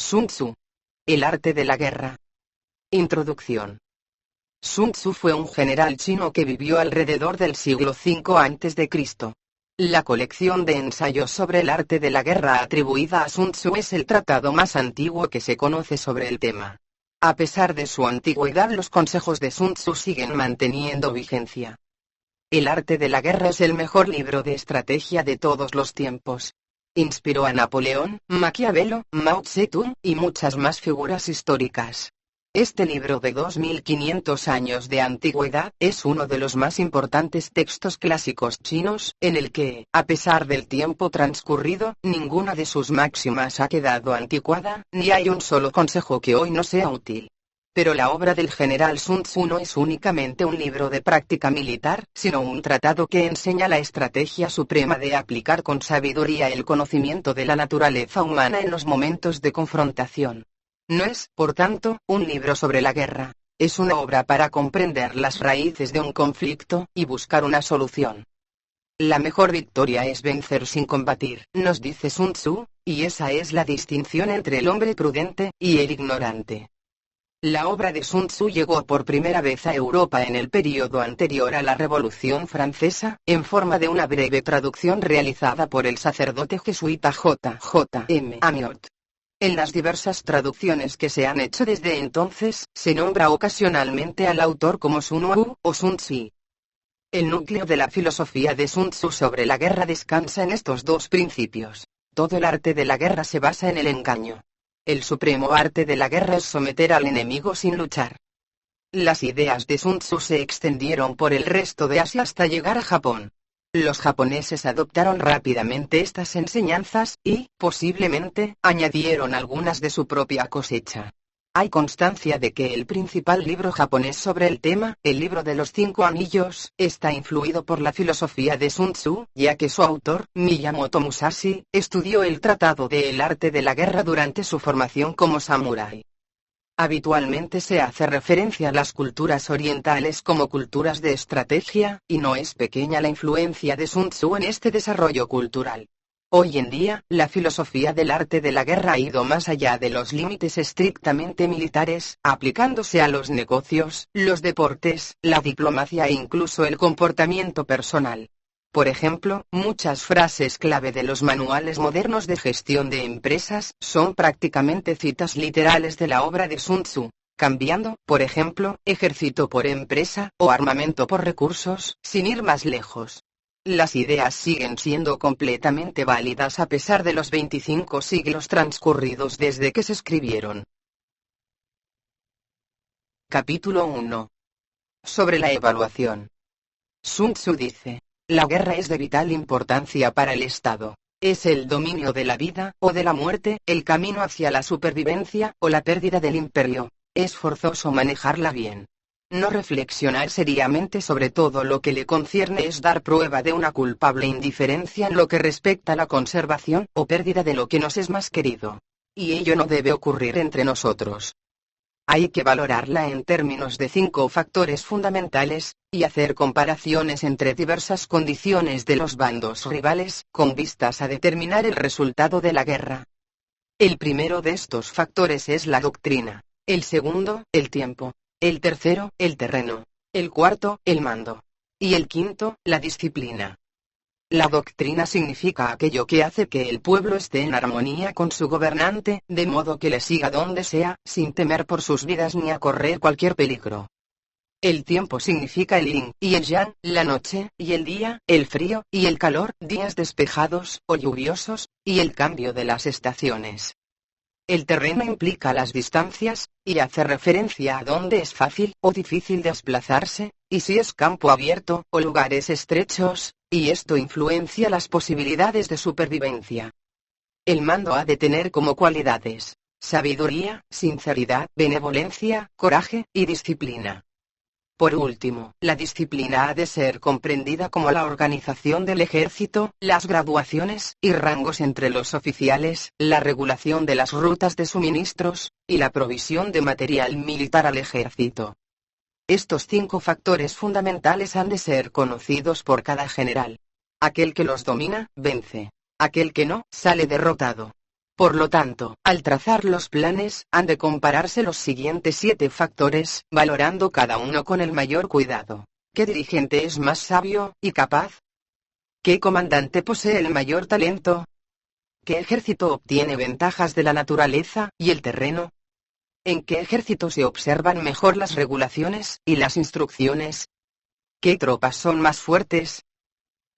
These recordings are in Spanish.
Sun Tzu. El arte de la guerra. Introducción. Sun Tzu fue un general chino que vivió alrededor del siglo V a.C. La colección de ensayos sobre el arte de la guerra atribuida a Sun Tzu es el tratado más antiguo que se conoce sobre el tema. A pesar de su antigüedad, los consejos de Sun Tzu siguen manteniendo vigencia. El arte de la guerra es el mejor libro de estrategia de todos los tiempos. Inspiró a Napoleón, Maquiavelo, Mao Zedong y muchas más figuras históricas. Este libro de 2500 años de antigüedad es uno de los más importantes textos clásicos chinos, en el que, a pesar del tiempo transcurrido, ninguna de sus máximas ha quedado anticuada, ni hay un solo consejo que hoy no sea útil. Pero la obra del general Sun Tzu no es únicamente un libro de práctica militar, sino un tratado que enseña la estrategia suprema de aplicar con sabiduría el conocimiento de la naturaleza humana en los momentos de confrontación. No es, por tanto, un libro sobre la guerra. Es una obra para comprender las raíces de un conflicto y buscar una solución. La mejor victoria es vencer sin combatir, nos dice Sun Tzu, y esa es la distinción entre el hombre prudente y el ignorante. La obra de Sun Tzu llegó por primera vez a Europa en el período anterior a la Revolución Francesa, en forma de una breve traducción realizada por el sacerdote jesuita J. M. Amiot. En las diversas traducciones que se han hecho desde entonces, se nombra ocasionalmente al autor como Sun Wu o Sun Tzu. El núcleo de la filosofía de Sun Tzu sobre la guerra descansa en estos dos principios. Todo el arte de la guerra se basa en el engaño. El supremo arte de la guerra es someter al enemigo sin luchar. Las ideas de Sun Tzu se extendieron por el resto de Asia hasta llegar a Japón. Los japoneses adoptaron rápidamente estas enseñanzas y, posiblemente, añadieron algunas de su propia cosecha. Hay constancia de que el principal libro japonés sobre el tema, el libro de los 5 anillos, está influido por la filosofía de Sun Tzu, ya que su autor, Miyamoto Musashi, estudió el tratado de El arte de la guerra durante su formación como samurái. Habitualmente se hace referencia a las culturas orientales como culturas de estrategia, y no es pequeña la influencia de Sun Tzu en este desarrollo cultural. Hoy en día, la filosofía del arte de la guerra ha ido más allá de los límites estrictamente militares, aplicándose a los negocios, los deportes, la diplomacia e incluso el comportamiento personal. Por ejemplo, muchas frases clave de los manuales modernos de gestión de empresas son prácticamente citas literales de la obra de Sun Tzu, cambiando, por ejemplo, ejército por empresa o armamento por recursos, sin ir más lejos. Las ideas siguen siendo completamente válidas a pesar de los 25 siglos transcurridos desde que se escribieron. Capítulo 1. Sobre la evaluación. Sun Tzu dice: la guerra es de vital importancia para el Estado. Es el dominio de la vida o de la muerte, el camino hacia la supervivencia o la pérdida del imperio. Es forzoso manejarla bien. No reflexionar seriamente sobre todo lo que le concierne es dar prueba de una culpable indiferencia en lo que respecta a la conservación o pérdida de lo que nos es más querido. Y ello no debe ocurrir entre nosotros. Hay que valorarla en términos de 5 factores fundamentales, y hacer comparaciones entre diversas condiciones de los bandos rivales, con vistas a determinar el resultado de la guerra. El primero de estos factores es la doctrina, el segundo, el tiempo, el tercero, el terreno, el cuarto, el mando, y el quinto, la disciplina. La doctrina significa aquello que hace que el pueblo esté en armonía con su gobernante, de modo que le siga donde sea, sin temer por sus vidas ni a correr cualquier peligro. El tiempo significa el yin y el yang, la noche y el día, el frío y el calor, días despejados o lluviosos, y el cambio de las estaciones. El terreno implica las distancias, y hace referencia a dónde es fácil o difícil desplazarse, y si es campo abierto o lugares estrechos, y esto influencia las posibilidades de supervivencia. El mando ha de tener como cualidades: sabiduría, sinceridad, benevolencia, coraje y disciplina. Por último, la disciplina ha de ser comprendida como la organización del ejército, las graduaciones y rangos entre los oficiales, la regulación de las rutas de suministros, y la provisión de material militar al ejército. Estos 5 factores fundamentales han de ser conocidos por cada general. Aquel que los domina, vence. Aquel que no, sale derrotado. Por lo tanto, al trazar los planes, han de compararse los siguientes 7 factores, valorando cada uno con el mayor cuidado. ¿Qué dirigente es más sabio y capaz? ¿Qué comandante posee el mayor talento? ¿Qué ejército obtiene ventajas de la naturaleza y el terreno? ¿En qué ejército se observan mejor las regulaciones y las instrucciones? ¿Qué tropas son más fuertes?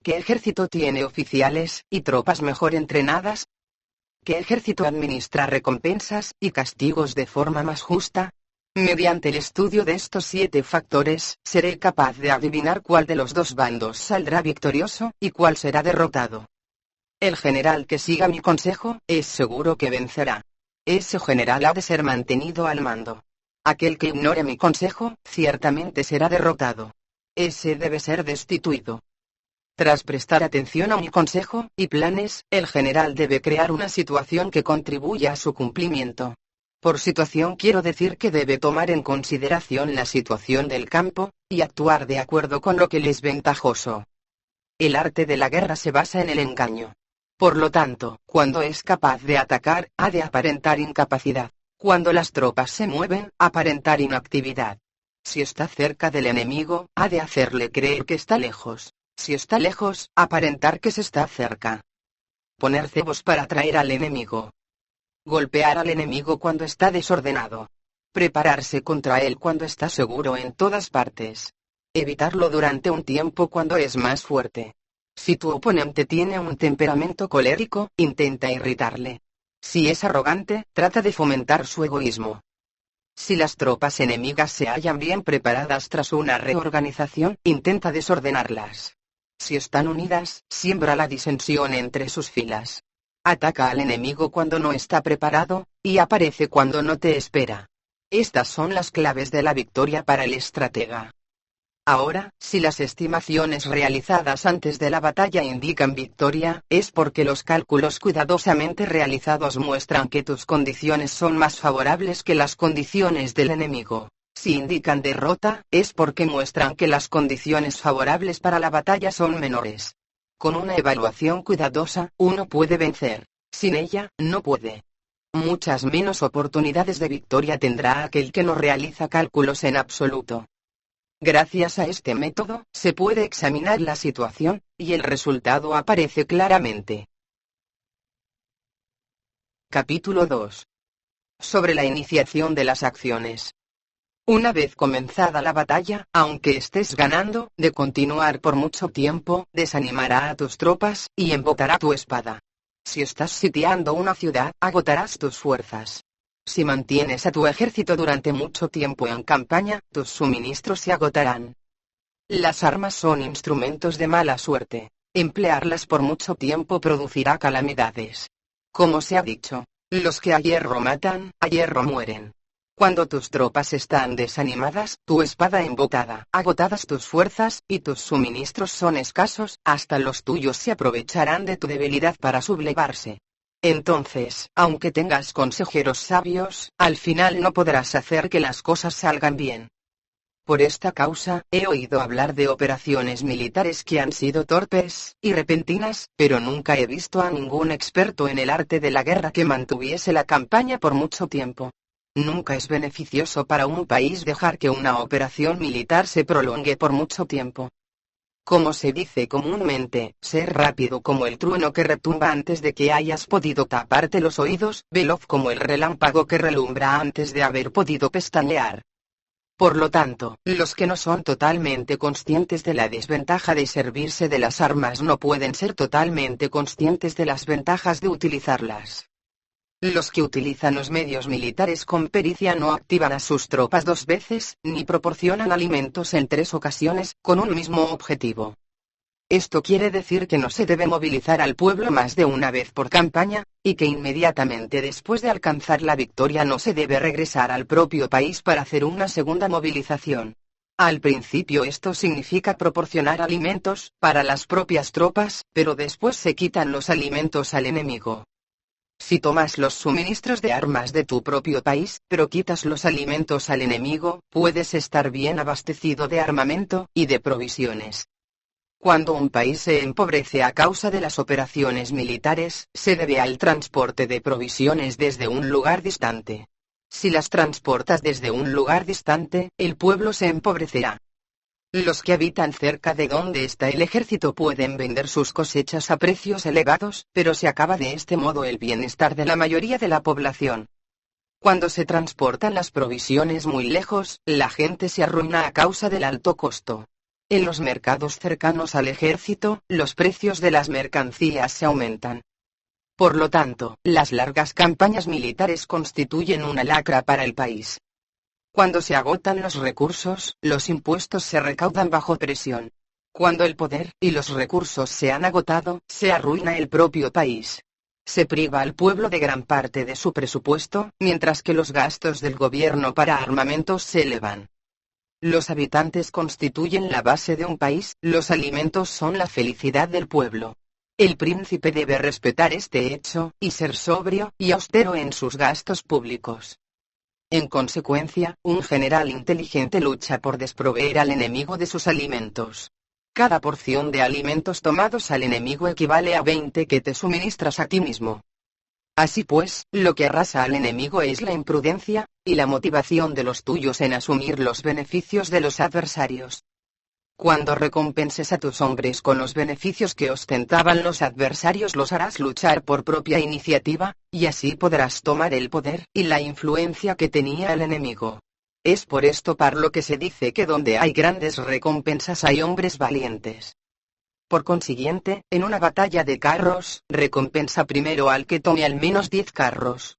¿Qué ejército tiene oficiales y tropas mejor entrenadas? ¿Qué ejército administra recompensas y castigos de forma más justa? Mediante el estudio de estos 7 factores, seré capaz de adivinar cuál de los dos bandos saldrá victorioso y cuál será derrotado. El general que siga mi consejo, es seguro que vencerá. Ese general ha de ser mantenido al mando. Aquel que ignore mi consejo, ciertamente será derrotado. Ese debe ser destituido. Tras prestar atención a mi consejo y planes, el general debe crear una situación que contribuya a su cumplimiento. Por situación quiero decir que debe tomar en consideración la situación del campo, y actuar de acuerdo con lo que le es ventajoso. El arte de la guerra se basa en el engaño. Por lo tanto, cuando es capaz de atacar, ha de aparentar incapacidad. Cuando las tropas se mueven, aparentar inactividad. Si está cerca del enemigo, ha de hacerle creer que está lejos. Si está lejos, aparentar que se está cerca. Poner cebos para atraer al enemigo. Golpear al enemigo cuando está desordenado. Prepararse contra él cuando está seguro en todas partes. Evitarlo durante un tiempo cuando es más fuerte. Si tu oponente tiene un temperamento colérico, intenta irritarle. Si es arrogante, trata de fomentar su egoísmo. Si las tropas enemigas se hallan bien preparadas tras una reorganización, intenta desordenarlas. Si están unidas, siembra la disensión entre sus filas. Ataca al enemigo cuando no está preparado, y aparece cuando no te espera. Estas son las claves de la victoria para el estratega. Ahora, si las estimaciones realizadas antes de la batalla indican victoria, es porque los cálculos cuidadosamente realizados muestran que tus condiciones son más favorables que las condiciones del enemigo. Si indican derrota, es porque muestran que las condiciones favorables para la batalla son menores. Con una evaluación cuidadosa, uno puede vencer. Sin ella, no puede. Muchas menos oportunidades de victoria tendrá aquel que no realiza cálculos en absoluto. Gracias a este método, se puede examinar la situación, y el resultado aparece claramente. Capítulo 2. Sobre la iniciación de las acciones. Una vez comenzada la batalla, aunque estés ganando, de continuar por mucho tiempo, desanimará a tus tropas, y embotará tu espada. Si estás sitiando una ciudad, agotarás tus fuerzas. Si mantienes a tu ejército durante mucho tiempo en campaña, tus suministros se agotarán. Las armas son instrumentos de mala suerte. Emplearlas por mucho tiempo producirá calamidades. Como se ha dicho, los que a hierro matan, a hierro mueren. Cuando tus tropas están desanimadas, tu espada embotada, agotadas tus fuerzas, y tus suministros son escasos, hasta los tuyos se aprovecharán de tu debilidad para sublevarse. Entonces, aunque tengas consejeros sabios, al final no podrás hacer que las cosas salgan bien. Por esta causa, he oído hablar de operaciones militares que han sido torpes y repentinas, pero nunca he visto a ningún experto en el arte de la guerra que mantuviese la campaña por mucho tiempo. Nunca es beneficioso para un país dejar que una operación militar se prolongue por mucho tiempo. Como se dice comúnmente, ser rápido como el trueno que retumba antes de que hayas podido taparte los oídos, veloz como el relámpago que relumbra antes de haber podido pestañear. Por lo tanto, los que no son totalmente conscientes de la desventaja de servirse de las armas no pueden ser totalmente conscientes de las ventajas de utilizarlas. Los que utilizan los medios militares con pericia no activan a sus tropas 2 veces, ni proporcionan alimentos en 3 ocasiones, con un mismo objetivo. Esto quiere decir que no se debe movilizar al pueblo más de una vez por campaña, y que inmediatamente después de alcanzar la victoria no se debe regresar al propio país para hacer una segunda movilización. Al principio esto significa proporcionar alimentos para las propias tropas, pero después se quitan los alimentos al enemigo. Si tomas los suministros de armas de tu propio país, pero quitas los alimentos al enemigo, puedes estar bien abastecido de armamento y de provisiones. Cuando un país se empobrece a causa de las operaciones militares, se debe al transporte de provisiones desde un lugar distante. Si las transportas desde un lugar distante, el pueblo se empobrecerá. Los que habitan cerca de donde está el ejército pueden vender sus cosechas a precios elevados, pero se acaba de este modo el bienestar de la mayoría de la población. Cuando se transportan las provisiones muy lejos, la gente se arruina a causa del alto costo. En los mercados cercanos al ejército, los precios de las mercancías se aumentan. Por lo tanto, las largas campañas militares constituyen una lacra para el país. Cuando se agotan los recursos, los impuestos se recaudan bajo presión. Cuando el poder y los recursos se han agotado, se arruina el propio país. Se priva al pueblo de gran parte de su presupuesto, mientras que los gastos del gobierno para armamentos se elevan. Los habitantes constituyen la base de un país, los alimentos son la felicidad del pueblo. El príncipe debe respetar este hecho, y ser sobrio y austero en sus gastos públicos. En consecuencia, un general inteligente lucha por desproveer al enemigo de sus alimentos. Cada porción de alimentos tomados al enemigo equivale a 20 que te suministras a ti mismo. Así pues, lo que arrasa al enemigo es la imprudencia, y la motivación de los tuyos en asumir los beneficios de los adversarios. Cuando recompenses a tus hombres con los beneficios que ostentaban los adversarios, los harás luchar por propia iniciativa, y así podrás tomar el poder y la influencia que tenía el enemigo. Es por esto por lo que se dice que donde hay grandes recompensas hay hombres valientes. Por consiguiente, en una batalla de carros, recompensa primero al que tome al menos 10 carros.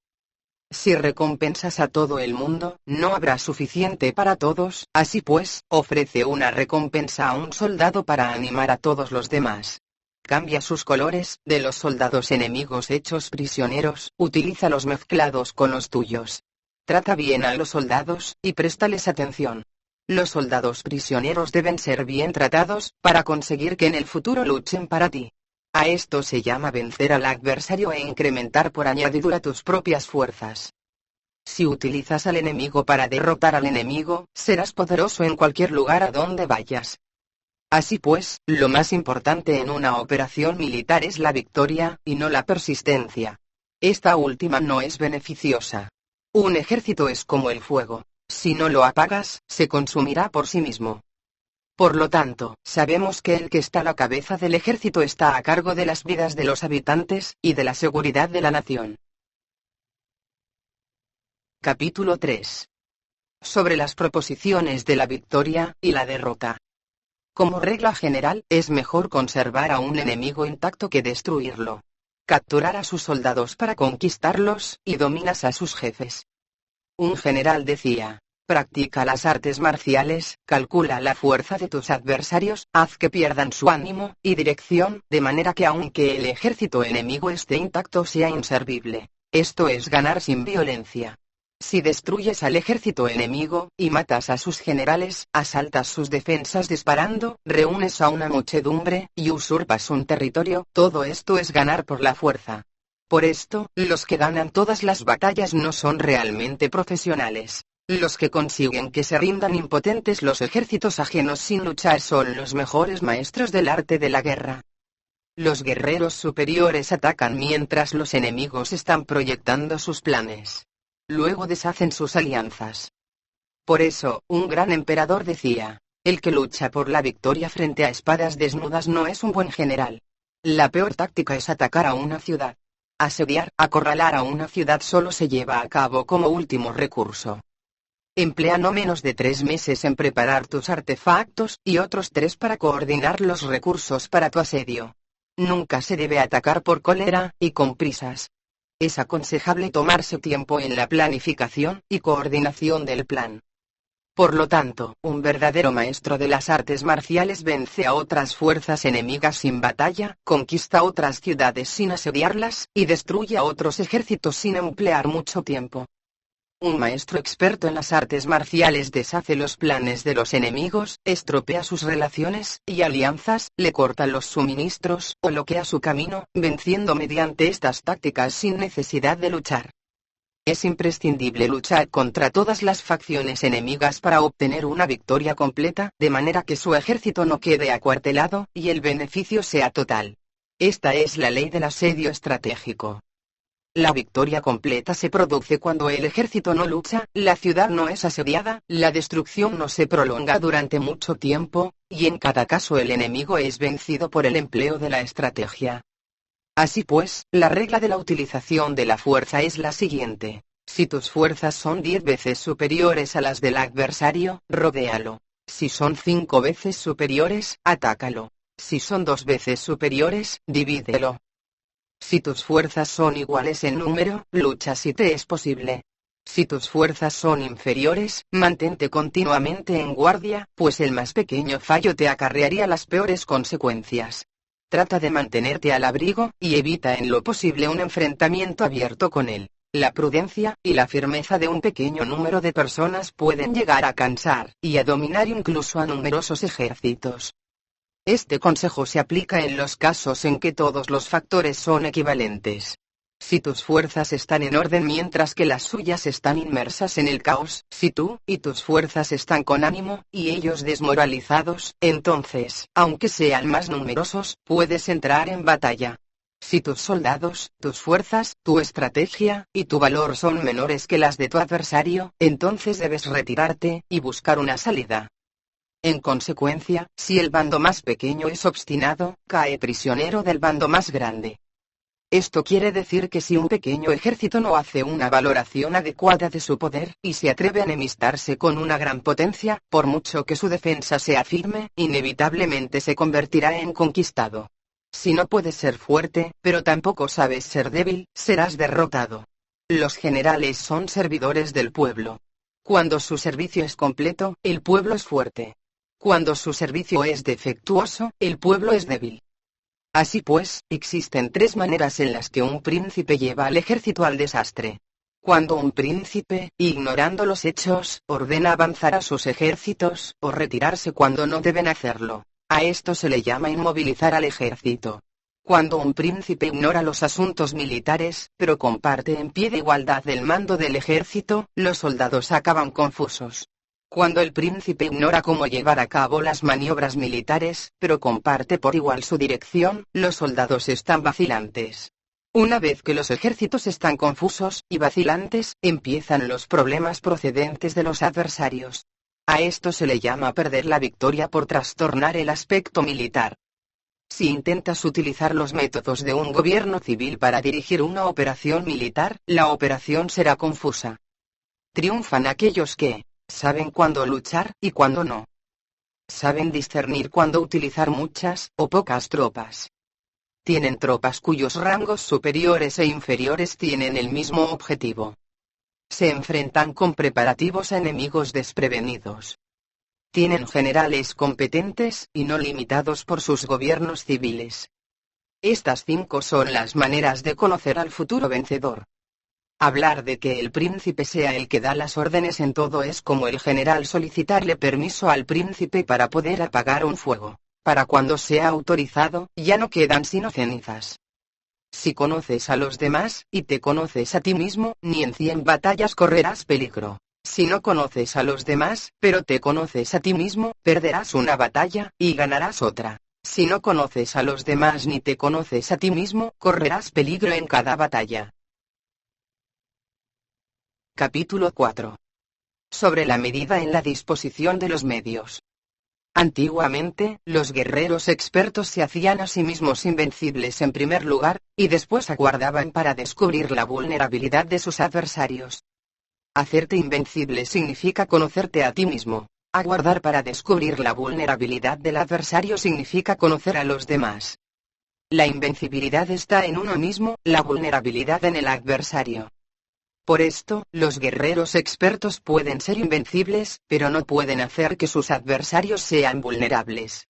Si recompensas a todo el mundo, no habrá suficiente para todos, así pues, ofrece una recompensa a un soldado para animar a todos los demás. Cambia sus colores, de los soldados enemigos hechos prisioneros, utilízalos mezclados con los tuyos. Trata bien a los soldados, y préstales atención. Los soldados prisioneros deben ser bien tratados, para conseguir que en el futuro luchen para ti. A esto se llama vencer al adversario e incrementar por añadidura tus propias fuerzas. Si utilizas al enemigo para derrotar al enemigo, serás poderoso en cualquier lugar a donde vayas. Así pues, lo más importante en una operación militar es la victoria, y no la persistencia. Esta última no es beneficiosa. Un ejército es como el fuego. Si no lo apagas, se consumirá por sí mismo. Por lo tanto, sabemos que el que está a la cabeza del ejército está a cargo de las vidas de los habitantes, y de la seguridad de la nación. Capítulo 3. Sobre las proposiciones de la victoria y la derrota. Como regla general, es mejor conservar a un enemigo intacto que destruirlo. Capturar a sus soldados para conquistarlos, y dominas a sus jefes. Un general decía: practica las artes marciales, calcula la fuerza de tus adversarios, haz que pierdan su ánimo y dirección, de manera que aunque el ejército enemigo esté intacto sea inservible. Esto es ganar sin violencia. Si destruyes al ejército enemigo, y matas a sus generales, asaltas sus defensas disparando, reúnes a una muchedumbre, y usurpas un territorio, todo esto es ganar por la fuerza. Por esto, los que ganan todas las batallas no son realmente profesionales. Los que consiguen que se rindan impotentes los ejércitos ajenos sin luchar son los mejores maestros del arte de la guerra. Los guerreros superiores atacan mientras los enemigos están proyectando sus planes. Luego deshacen sus alianzas. Por eso, un gran emperador decía: el que lucha por la victoria frente a espadas desnudas no es un buen general. La peor táctica es atacar a una ciudad. Asediar, acorralar a una ciudad solo se lleva a cabo como último recurso. Emplea no menos de 3 meses en preparar tus artefactos, y otros 3 para coordinar los recursos para tu asedio. Nunca se debe atacar por cólera, y con prisas. Es aconsejable tomarse tiempo en la planificación y coordinación del plan. Por lo tanto, un verdadero maestro de las artes marciales vence a otras fuerzas enemigas sin batalla, conquista otras ciudades sin asediarlas, y destruye a otros ejércitos sin emplear mucho tiempo. Un maestro experto en las artes marciales deshace los planes de los enemigos, estropea sus relaciones y alianzas, le corta los suministros o bloquea su camino, venciendo mediante estas tácticas sin necesidad de luchar. Es imprescindible luchar contra todas las facciones enemigas para obtener una victoria completa, de manera que su ejército no quede acuartelado, y el beneficio sea total. Esta es la ley del asedio estratégico. La victoria completa se produce cuando el ejército no lucha, la ciudad no es asediada, la destrucción no se prolonga durante mucho tiempo, y en cada caso el enemigo es vencido por el empleo de la estrategia. Así pues, la regla de la utilización de la fuerza es la siguiente. Si tus fuerzas son 10 veces superiores a las del adversario, rodéalo. Si son 5 veces superiores, atácalo. Si son 2 veces superiores, divídelo. Si tus fuerzas son iguales en número, lucha si te es posible. Si tus fuerzas son inferiores, mantente continuamente en guardia, pues el más pequeño fallo te acarrearía las peores consecuencias. Trata de mantenerte al abrigo, y evita en lo posible un enfrentamiento abierto con él. La prudencia y la firmeza de un pequeño número de personas pueden llegar a cansar, y a dominar incluso a numerosos ejércitos. Este consejo se aplica en los casos en que todos los factores son equivalentes. Si tus fuerzas están en orden mientras que las suyas están inmersas en el caos, si tú y tus fuerzas están con ánimo, y ellos desmoralizados, entonces, aunque sean más numerosos, puedes entrar en batalla. Si tus soldados, tus fuerzas, tu estrategia, y tu valor son menores que las de tu adversario, entonces debes retirarte, y buscar una salida. En consecuencia, si el bando más pequeño es obstinado, cae prisionero del bando más grande. Esto quiere decir que si un pequeño ejército no hace una valoración adecuada de su poder, y se atreve a enemistarse con una gran potencia, por mucho que su defensa sea firme, inevitablemente se convertirá en conquistado. Si no puedes ser fuerte, pero tampoco sabes ser débil, serás derrotado. Los generales son servidores del pueblo. Cuando su servicio es completo, el pueblo es fuerte. Cuando su servicio es defectuoso, el pueblo es débil. Así pues, existen 3 maneras en las que un príncipe lleva al ejército al desastre. Cuando un príncipe, ignorando los hechos, ordena avanzar a sus ejércitos, o retirarse cuando no deben hacerlo. A esto se le llama inmovilizar al ejército. Cuando un príncipe ignora los asuntos militares, pero comparte en pie de igualdad el mando del ejército, los soldados acaban confusos. Cuando el príncipe ignora cómo llevar a cabo las maniobras militares, pero comparte por igual su dirección, los soldados están vacilantes. Una vez que los ejércitos están confusos y vacilantes, empiezan los problemas procedentes de los adversarios. A esto se le llama perder la victoria por trastornar el aspecto militar. Si intentas utilizar los métodos de un gobierno civil para dirigir una operación militar, la operación será confusa. Triunfan aquellos que saben cuándo luchar, y cuándo no. Saben discernir cuándo utilizar muchas, o pocas tropas. Tienen tropas cuyos rangos superiores e inferiores tienen el mismo objetivo. Se enfrentan con preparativos a enemigos desprevenidos. Tienen generales competentes, y no limitados por sus gobiernos civiles. Estas 5 son las maneras de conocer al futuro vencedor. Hablar de que el príncipe sea el que da las órdenes en todo es como el general solicitarle permiso al príncipe para poder apagar un fuego. Para cuando sea autorizado, ya no quedan sino cenizas. Si conoces a los demás, y te conoces a ti mismo, ni en 100 batallas correrás peligro. Si no conoces a los demás, pero te conoces a ti mismo, perderás una batalla, y ganarás otra. Si no conoces a los demás ni te conoces a ti mismo, correrás peligro en cada batalla. Capítulo 4. Sobre la medida en la disposición de los medios. Antiguamente, los guerreros expertos se hacían a sí mismos invencibles en primer lugar, y después aguardaban para descubrir la vulnerabilidad de sus adversarios. Hacerte invencible significa conocerte a ti mismo. Aguardar para descubrir la vulnerabilidad del adversario significa conocer a los demás. La invencibilidad está en uno mismo, la vulnerabilidad en el adversario. Por esto, los guerreros expertos pueden ser invencibles, pero no pueden hacer que sus adversarios sean vulnerables.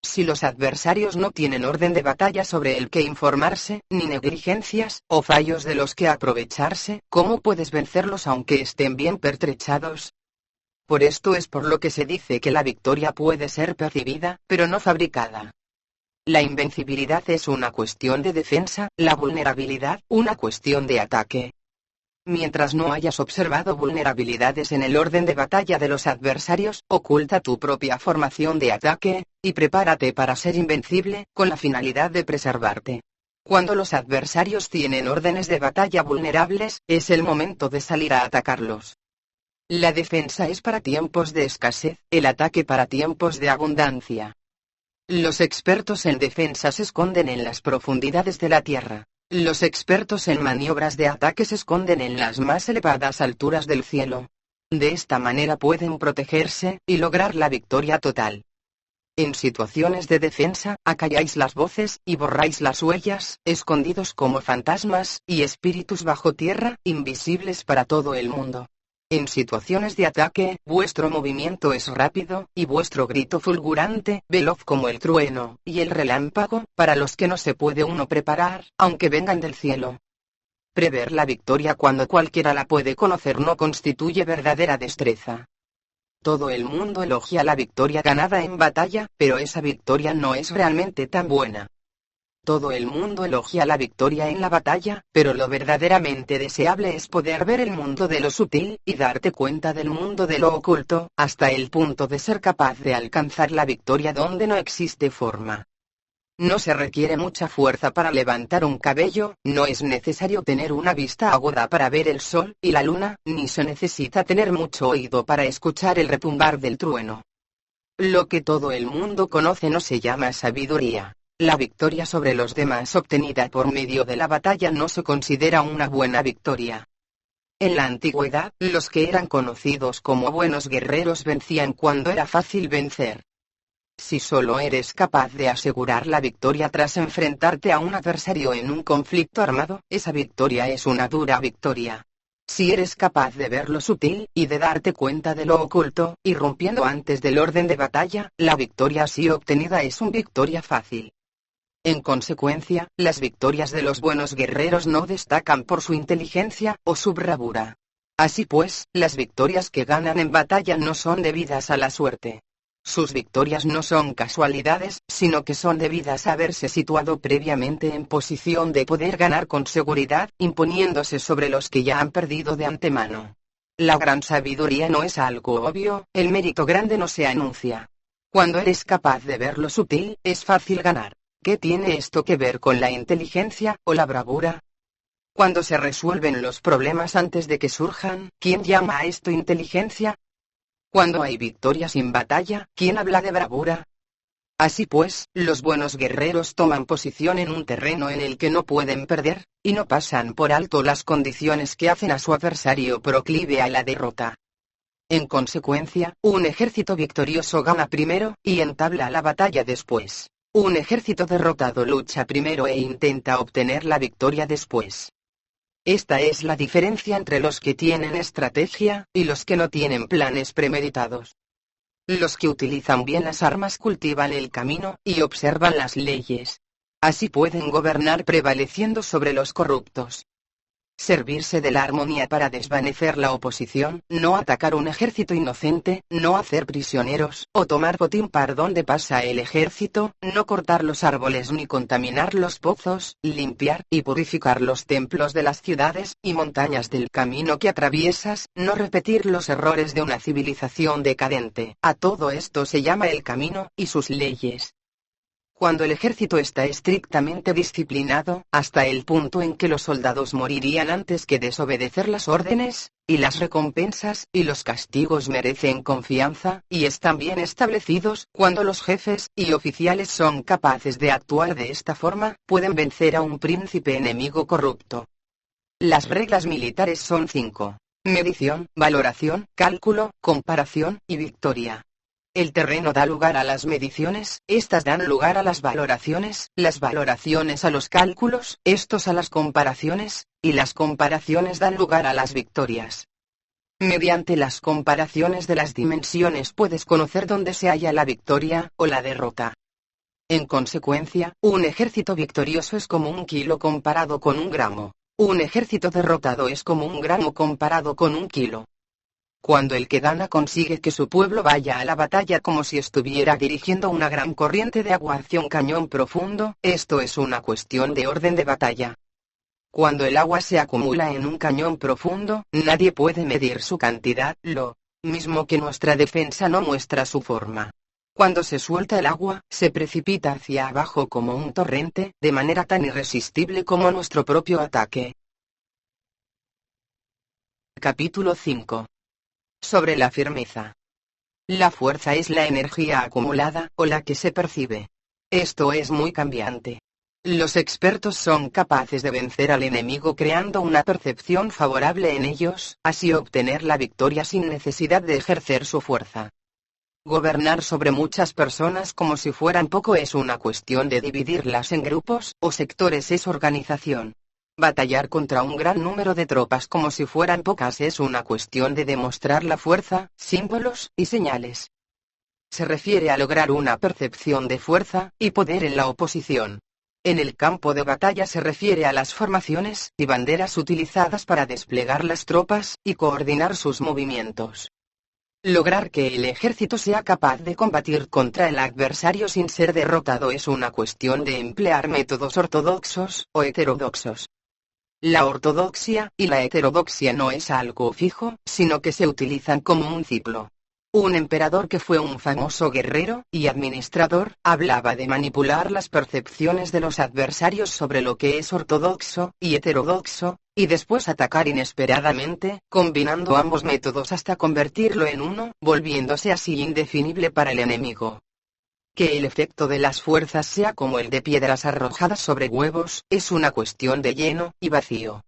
Si los adversarios no tienen orden de batalla sobre el que informarse, ni negligencias, o fallos de los que aprovecharse, ¿cómo puedes vencerlos aunque estén bien pertrechados? Por esto es por lo que se dice que la victoria puede ser percibida, pero no fabricada. La invencibilidad es una cuestión de defensa, la vulnerabilidad, una cuestión de ataque. Mientras no hayas observado vulnerabilidades en el orden de batalla de los adversarios, oculta tu propia formación de ataque, y prepárate para ser invencible, con la finalidad de preservarte. Cuando los adversarios tienen órdenes de batalla vulnerables, es el momento de salir a atacarlos. La defensa es para tiempos de escasez, el ataque para tiempos de abundancia. Los expertos en defensa se esconden en las profundidades de la tierra. Los expertos en maniobras de ataque se esconden en las más elevadas alturas del cielo. De esta manera pueden protegerse, y lograr la victoria total. En situaciones de defensa, acalláis las voces, y borráis las huellas, escondidos como fantasmas, y espíritus bajo tierra, invisibles para todo el mundo. En situaciones de ataque, vuestro movimiento es rápido, y vuestro grito fulgurante, veloz como el trueno, y el relámpago, para los que no se puede uno preparar, aunque vengan del cielo. Prever la victoria cuando cualquiera la puede conocer no constituye verdadera destreza. Todo el mundo elogia la victoria ganada en batalla, pero esa victoria no es realmente tan buena. Todo el mundo elogia la victoria en la batalla, pero lo verdaderamente deseable es poder ver el mundo de lo sutil, y darte cuenta del mundo de lo oculto, hasta el punto de ser capaz de alcanzar la victoria donde no existe forma. No se requiere mucha fuerza para levantar un cabello, no es necesario tener una vista aguda para ver el sol y la luna, ni se necesita tener mucho oído para escuchar el retumbar del trueno. Lo que todo el mundo conoce no se llama sabiduría. La victoria sobre los demás obtenida por medio de la batalla no se considera una buena victoria. En la antigüedad, los que eran conocidos como buenos guerreros vencían cuando era fácil vencer. Si solo eres capaz de asegurar la victoria tras enfrentarte a un adversario en un conflicto armado, esa victoria es una dura victoria. Si eres capaz de ver lo sutil, y de darte cuenta de lo oculto, irrumpiendo antes del orden de batalla, la victoria así obtenida es una victoria fácil. En consecuencia, las victorias de los buenos guerreros no destacan por su inteligencia, o su bravura. Así pues, las victorias que ganan en batalla no son debidas a la suerte. Sus victorias no son casualidades, sino que son debidas a haberse situado previamente en posición de poder ganar con seguridad, imponiéndose sobre los que ya han perdido de antemano. La gran sabiduría no es algo obvio, el mérito grande no se anuncia. Cuando eres capaz de ver lo sutil, es fácil ganar. ¿Qué tiene esto que ver con la inteligencia, o la bravura? Cuando se resuelven los problemas antes de que surjan, ¿quién llama a esto inteligencia? Cuando hay victoria sin batalla, ¿quién habla de bravura? Así pues, los buenos guerreros toman posición en un terreno en el que no pueden perder, y no pasan por alto las condiciones que hacen a su adversario proclive a la derrota. En consecuencia, un ejército victorioso gana primero, y entabla la batalla después. Un ejército derrotado lucha primero e intenta obtener la victoria después. Esta es la diferencia entre los que tienen estrategia, y los que no tienen planes premeditados. Los que utilizan bien las armas cultivan el camino, y observan las leyes. Así pueden gobernar prevaleciendo sobre los corruptos. Servirse de la armonía para desvanecer la oposición, no atacar un ejército inocente, no hacer prisioneros, o tomar botín por donde pasa el ejército, no cortar los árboles ni contaminar los pozos, limpiar y purificar los templos de las ciudades y montañas del camino que atraviesas, no repetir los errores de una civilización decadente. A todo esto se llama el camino, y sus leyes. Cuando el ejército está estrictamente disciplinado, hasta el punto en que los soldados morirían antes que desobedecer las órdenes, y las recompensas y los castigos merecen confianza, y están bien establecidos, cuando los jefes y oficiales son capaces de actuar de esta forma, pueden vencer a un príncipe enemigo corrupto. Las reglas militares son 5. Medición, valoración, cálculo, comparación y victoria. El terreno da lugar a las mediciones, estas dan lugar a las valoraciones a los cálculos, estos a las comparaciones, y las comparaciones dan lugar a las victorias. Mediante las comparaciones de las dimensiones puedes conocer dónde se halla la victoria, o la derrota. En consecuencia, un ejército victorioso es como 1 kilo comparado con 1 gramo. Un ejército derrotado es como 1 gramo comparado con 1 kilo. Cuando el que gana consigue que su pueblo vaya a la batalla como si estuviera dirigiendo una gran corriente de agua hacia un cañón profundo, esto es una cuestión de orden de batalla. Cuando el agua se acumula en un cañón profundo, nadie puede medir su cantidad, lo mismo que nuestra defensa no muestra su forma. Cuando se suelta el agua, se precipita hacia abajo como un torrente, de manera tan irresistible como nuestro propio ataque. Capítulo 5. Sobre la firmeza. La fuerza es la energía acumulada, o la que se percibe. Esto es muy cambiante. Los expertos son capaces de vencer al enemigo creando una percepción favorable en ellos, así obtener la victoria sin necesidad de ejercer su fuerza. Gobernar sobre muchas personas como si fueran poco es una cuestión de dividirlas en grupos o sectores es organización. Batallar contra un gran número de tropas como si fueran pocas es una cuestión de demostrar la fuerza, símbolos y señales. Se refiere a lograr una percepción de fuerza y poder en la oposición. En el campo de batalla se refiere a las formaciones y banderas utilizadas para desplegar las tropas y coordinar sus movimientos. Lograr que el ejército sea capaz de combatir contra el adversario sin ser derrotado es una cuestión de emplear métodos ortodoxos o heterodoxos. La ortodoxia y la heterodoxia no es algo fijo, sino que se utilizan como un ciclo. Un emperador que fue un famoso guerrero y administrador, hablaba de manipular las percepciones de los adversarios sobre lo que es ortodoxo y heterodoxo, y después atacar inesperadamente, combinando ambos métodos hasta convertirlo en uno, volviéndose así indefinible para el enemigo. Que el efecto de las fuerzas sea como el de piedras arrojadas sobre huevos, es una cuestión de lleno y vacío.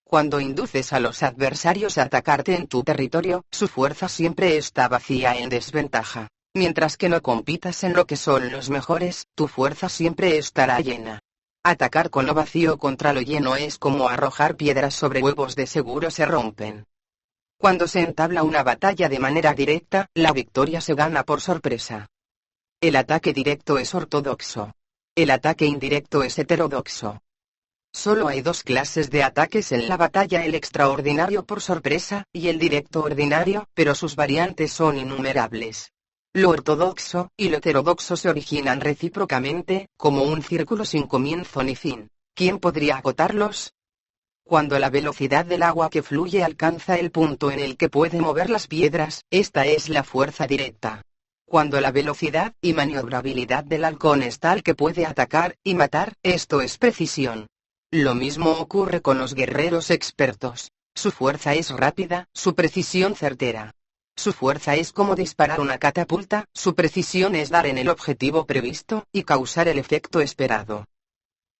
Cuando induces a los adversarios a atacarte en tu territorio, su fuerza siempre está vacía en desventaja. Mientras que no compitas en lo que son los mejores, tu fuerza siempre estará llena. Atacar con lo vacío contra lo lleno es como arrojar piedras sobre huevos, de seguro se rompen. Cuando se entabla una batalla de manera directa, la victoria se gana por sorpresa. El ataque directo es ortodoxo. El ataque indirecto es heterodoxo. Solo hay dos clases de ataques en la batalla: el extraordinario por sorpresa, y el directo ordinario, pero sus variantes son innumerables. Lo ortodoxo y lo heterodoxo se originan recíprocamente, como un círculo sin comienzo ni fin. ¿Quién podría agotarlos? Cuando la velocidad del agua que fluye alcanza el punto en el que puede mover las piedras, esta es la fuerza directa. Cuando la velocidad y maniobrabilidad del halcón es tal que puede atacar y matar, esto es precisión. Lo mismo ocurre con los guerreros expertos. Su fuerza es rápida, su precisión certera. Su fuerza es como disparar una catapulta, su precisión es dar en el objetivo previsto y causar el efecto esperado.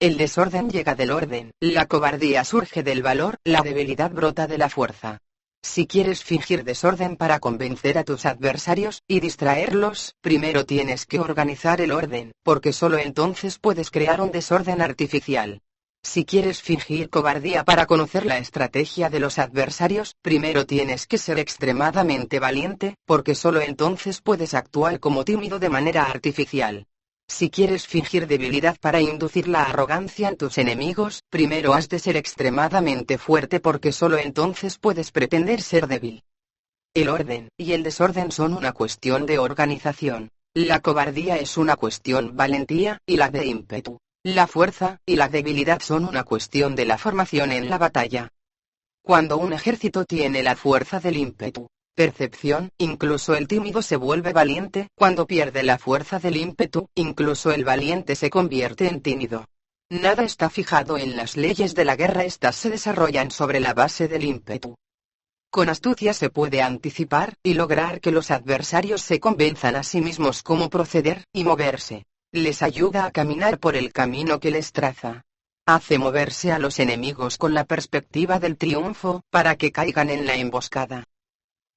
El desorden llega del orden, la cobardía surge del valor, la debilidad brota de la fuerza. Si quieres fingir desorden para convencer a tus adversarios y distraerlos, primero tienes que organizar el orden, porque solo entonces puedes crear un desorden artificial. Si quieres fingir cobardía para conocer la estrategia de los adversarios, primero tienes que ser extremadamente valiente, porque solo entonces puedes actuar como tímido de manera artificial. Si quieres fingir debilidad para inducir la arrogancia en tus enemigos, primero has de ser extremadamente fuerte, porque solo entonces puedes pretender ser débil. El orden y el desorden son una cuestión de organización. La cobardía es una cuestión valentía, y la de ímpetu. La fuerza y la debilidad son una cuestión de la formación en la batalla. Cuando un ejército tiene la fuerza del ímpetu, percepción, incluso el tímido se vuelve valiente. Cuando pierde la fuerza del ímpetu, incluso el valiente se convierte en tímido. Nada está fijado en las leyes de la guerra, estas se desarrollan sobre la base del ímpetu. Con astucia se puede anticipar y lograr que los adversarios se convenzan a sí mismos cómo proceder y moverse. Les ayuda a caminar por el camino que les traza. Hace moverse a los enemigos con la perspectiva del triunfo, para que caigan en la emboscada.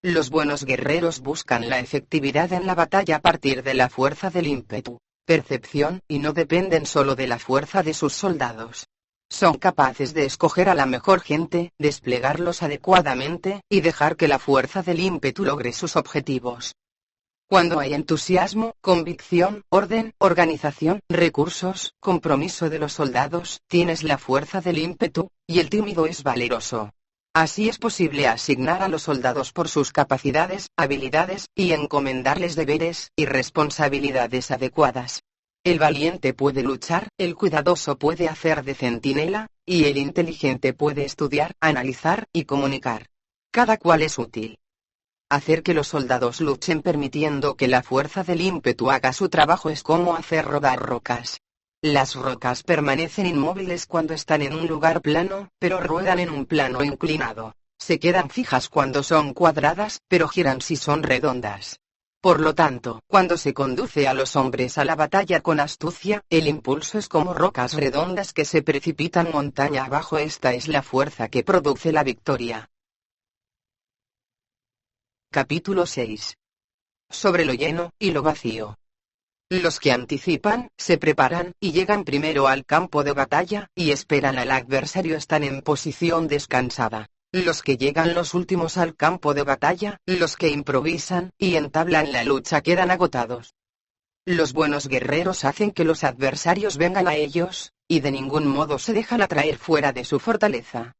Los buenos guerreros buscan la efectividad en la batalla a partir de la fuerza del ímpetu, percepción, y no dependen solo de la fuerza de sus soldados. Son capaces de escoger a la mejor gente, desplegarlos adecuadamente, y dejar que la fuerza del ímpetu logre sus objetivos. Cuando hay entusiasmo, convicción, orden, organización, recursos, compromiso de los soldados, tienes la fuerza del ímpetu, y el tímido es valeroso. Así es posible asignar a los soldados por sus capacidades, habilidades, y encomendarles deberes y responsabilidades adecuadas. El valiente puede luchar, el cuidadoso puede hacer de centinela, y el inteligente puede estudiar, analizar y comunicar. Cada cual es útil. Hacer que los soldados luchen permitiendo que la fuerza del ímpetu haga su trabajo es como hacer rodar rocas. Las rocas permanecen inmóviles cuando están en un lugar plano, pero ruedan en un plano inclinado. Se quedan fijas cuando son cuadradas, pero giran si son redondas. Por lo tanto, cuando se conduce a los hombres a la batalla con astucia, el impulso es como rocas redondas que se precipitan montaña abajo. Esta es la fuerza que produce la victoria. Capítulo 6. Sobre lo lleno y lo vacío. Los que anticipan, se preparan, y llegan primero al campo de batalla, y esperan al adversario están en posición descansada. Los que llegan los últimos al campo de batalla, los que improvisan, y entablan la lucha quedan agotados. Los buenos guerreros hacen que los adversarios vengan a ellos, y de ningún modo se dejan atraer fuera de su fortaleza.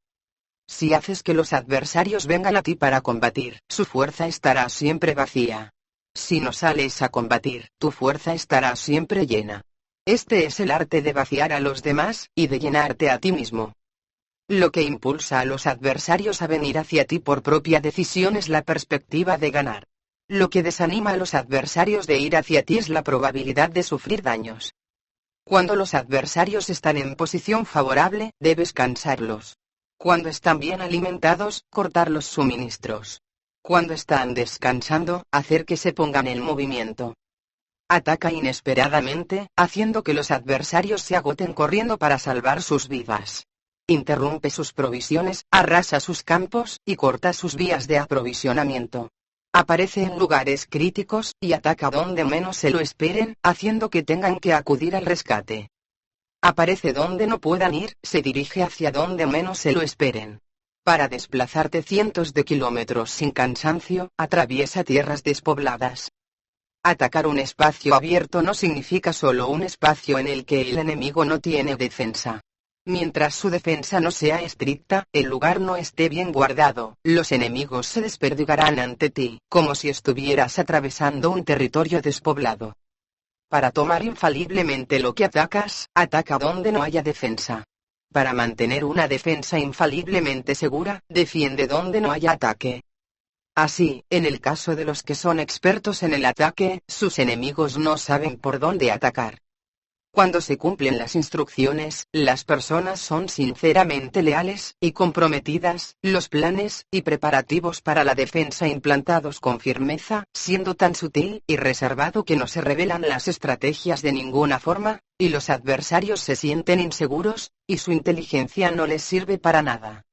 Si haces que los adversarios vengan a ti para combatir, su fuerza estará siempre vacía. Si no sales a combatir, tu fuerza estará siempre llena. Este es el arte de vaciar a los demás, y de llenarte a ti mismo. Lo que impulsa a los adversarios a venir hacia ti por propia decisión es la perspectiva de ganar. Lo que desanima a los adversarios de ir hacia ti es la probabilidad de sufrir daños. Cuando los adversarios están en posición favorable, debes cansarlos. Cuando están bien alimentados, cortar los suministros. Cuando están descansando, hacer que se pongan en movimiento. Ataca inesperadamente, haciendo que los adversarios se agoten corriendo para salvar sus vidas. Interrumpe sus provisiones, arrasa sus campos, y corta sus vías de aprovisionamiento. Aparece en lugares críticos, y ataca donde menos se lo esperen, haciendo que tengan que acudir al rescate. Aparece donde no puedan ir, se dirige hacia donde menos se lo esperen. Para desplazarte cientos de kilómetros sin cansancio, atraviesa tierras despobladas. Atacar un espacio abierto no significa solo un espacio en el que el enemigo no tiene defensa. Mientras su defensa no sea estricta, el lugar no esté bien guardado, los enemigos se desperdigarán ante ti, como si estuvieras atravesando un territorio despoblado. Para tomar infaliblemente lo que atacas, ataca donde no haya defensa. Para mantener una defensa infaliblemente segura, defiende donde no haya ataque. Así, en el caso de los que son expertos en el ataque, sus enemigos no saben por dónde atacar. Cuando se cumplen las instrucciones, las personas son sinceramente leales y comprometidas, los planes y preparativos para la defensa implantados con firmeza, siendo tan sutil y reservado que no se revelan las estrategias de ninguna forma, y los adversarios se sienten inseguros, y su inteligencia no les sirve para nada.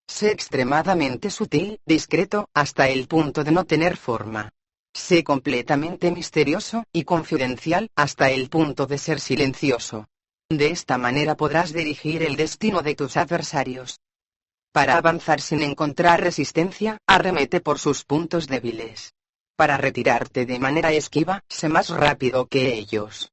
Sé extremadamente sutil, discreto, hasta el punto de no tener forma. Sé completamente misterioso y confidencial, hasta el punto de ser silencioso. De esta manera podrás dirigir el destino de tus adversarios. Para avanzar sin encontrar resistencia, arremete por sus puntos débiles. Para retirarte de manera esquiva, sé más rápido que ellos.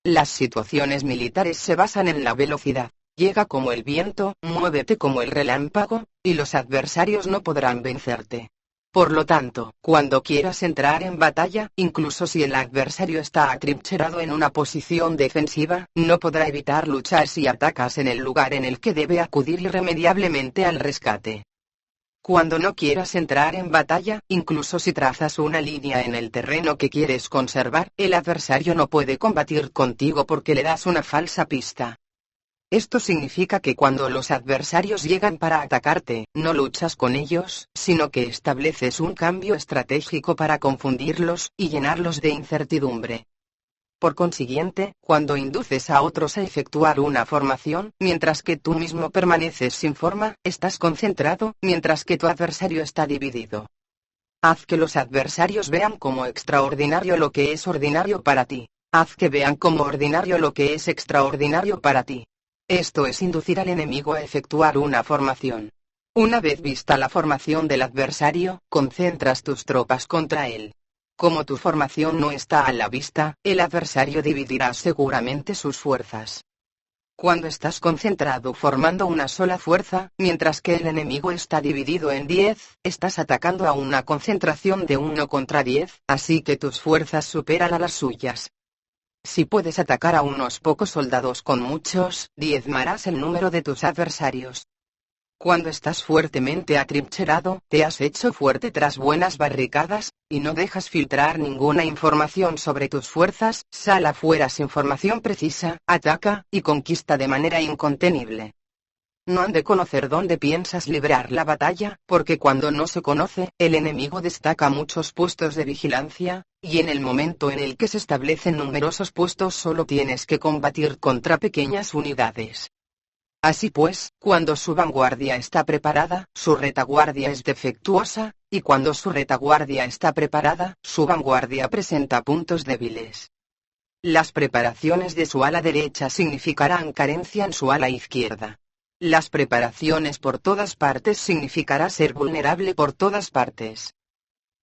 Las situaciones militares se basan en la velocidad. Llega como el viento, muévete como el relámpago, y los adversarios no podrán vencerte. Por lo tanto, cuando quieras entrar en batalla, incluso si el adversario está atrincherado en una posición defensiva, no podrá evitar luchar si atacas en el lugar en el que debe acudir irremediablemente al rescate. Cuando no quieras entrar en batalla, incluso si trazas una línea en el terreno que quieres conservar, el adversario no puede combatir contigo porque le das una falsa pista. Esto significa que cuando los adversarios llegan para atacarte, no luchas con ellos, sino que estableces un cambio estratégico para confundirlos y llenarlos de incertidumbre. Por consiguiente, cuando induces a otros a efectuar una formación, mientras que tú mismo permaneces sin forma, estás concentrado, mientras que tu adversario está dividido. Haz que los adversarios vean como extraordinario lo que es ordinario para ti. Haz que vean como ordinario lo que es extraordinario para ti. Esto es inducir al enemigo a efectuar una formación. Una vez vista la formación del adversario, concentras tus tropas contra él. Como tu formación no está a la vista, el adversario dividirá seguramente sus fuerzas. Cuando estás concentrado formando una sola fuerza, mientras que el enemigo está dividido en 10, estás atacando a una concentración de 1 contra 10, así que tus fuerzas superan a las suyas. Si puedes atacar a unos pocos soldados con muchos, diezmarás el número de tus adversarios. Cuando estás fuertemente atrincherado, te has hecho fuerte tras buenas barricadas, y no dejas filtrar ninguna información sobre tus fuerzas, sal afuera sin información precisa, ataca, y conquista de manera incontenible. No han de conocer dónde piensas librar la batalla, porque cuando no se conoce, el enemigo destaca muchos puestos de vigilancia, y en el momento en el que se establecen numerosos puestos solo tienes que combatir contra pequeñas unidades. Así pues, cuando su vanguardia está preparada, su retaguardia es defectuosa, y cuando su retaguardia está preparada, su vanguardia presenta puntos débiles. Las preparaciones de su ala derecha significarán carencia en su ala izquierda. Las preparaciones por todas partes significará ser vulnerable por todas partes.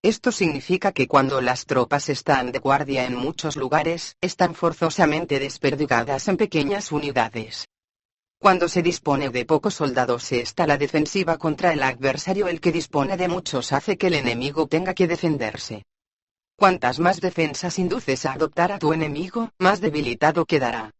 Esto significa que cuando las tropas están de guardia en muchos lugares, están forzosamente desperdigadas en pequeñas unidades. Cuando se dispone de pocos soldados se está a la defensiva contra el adversario. El que dispone de muchos hace que el enemigo tenga que defenderse. Cuantas más defensas induces a adoptar a tu enemigo, más debilitado quedará.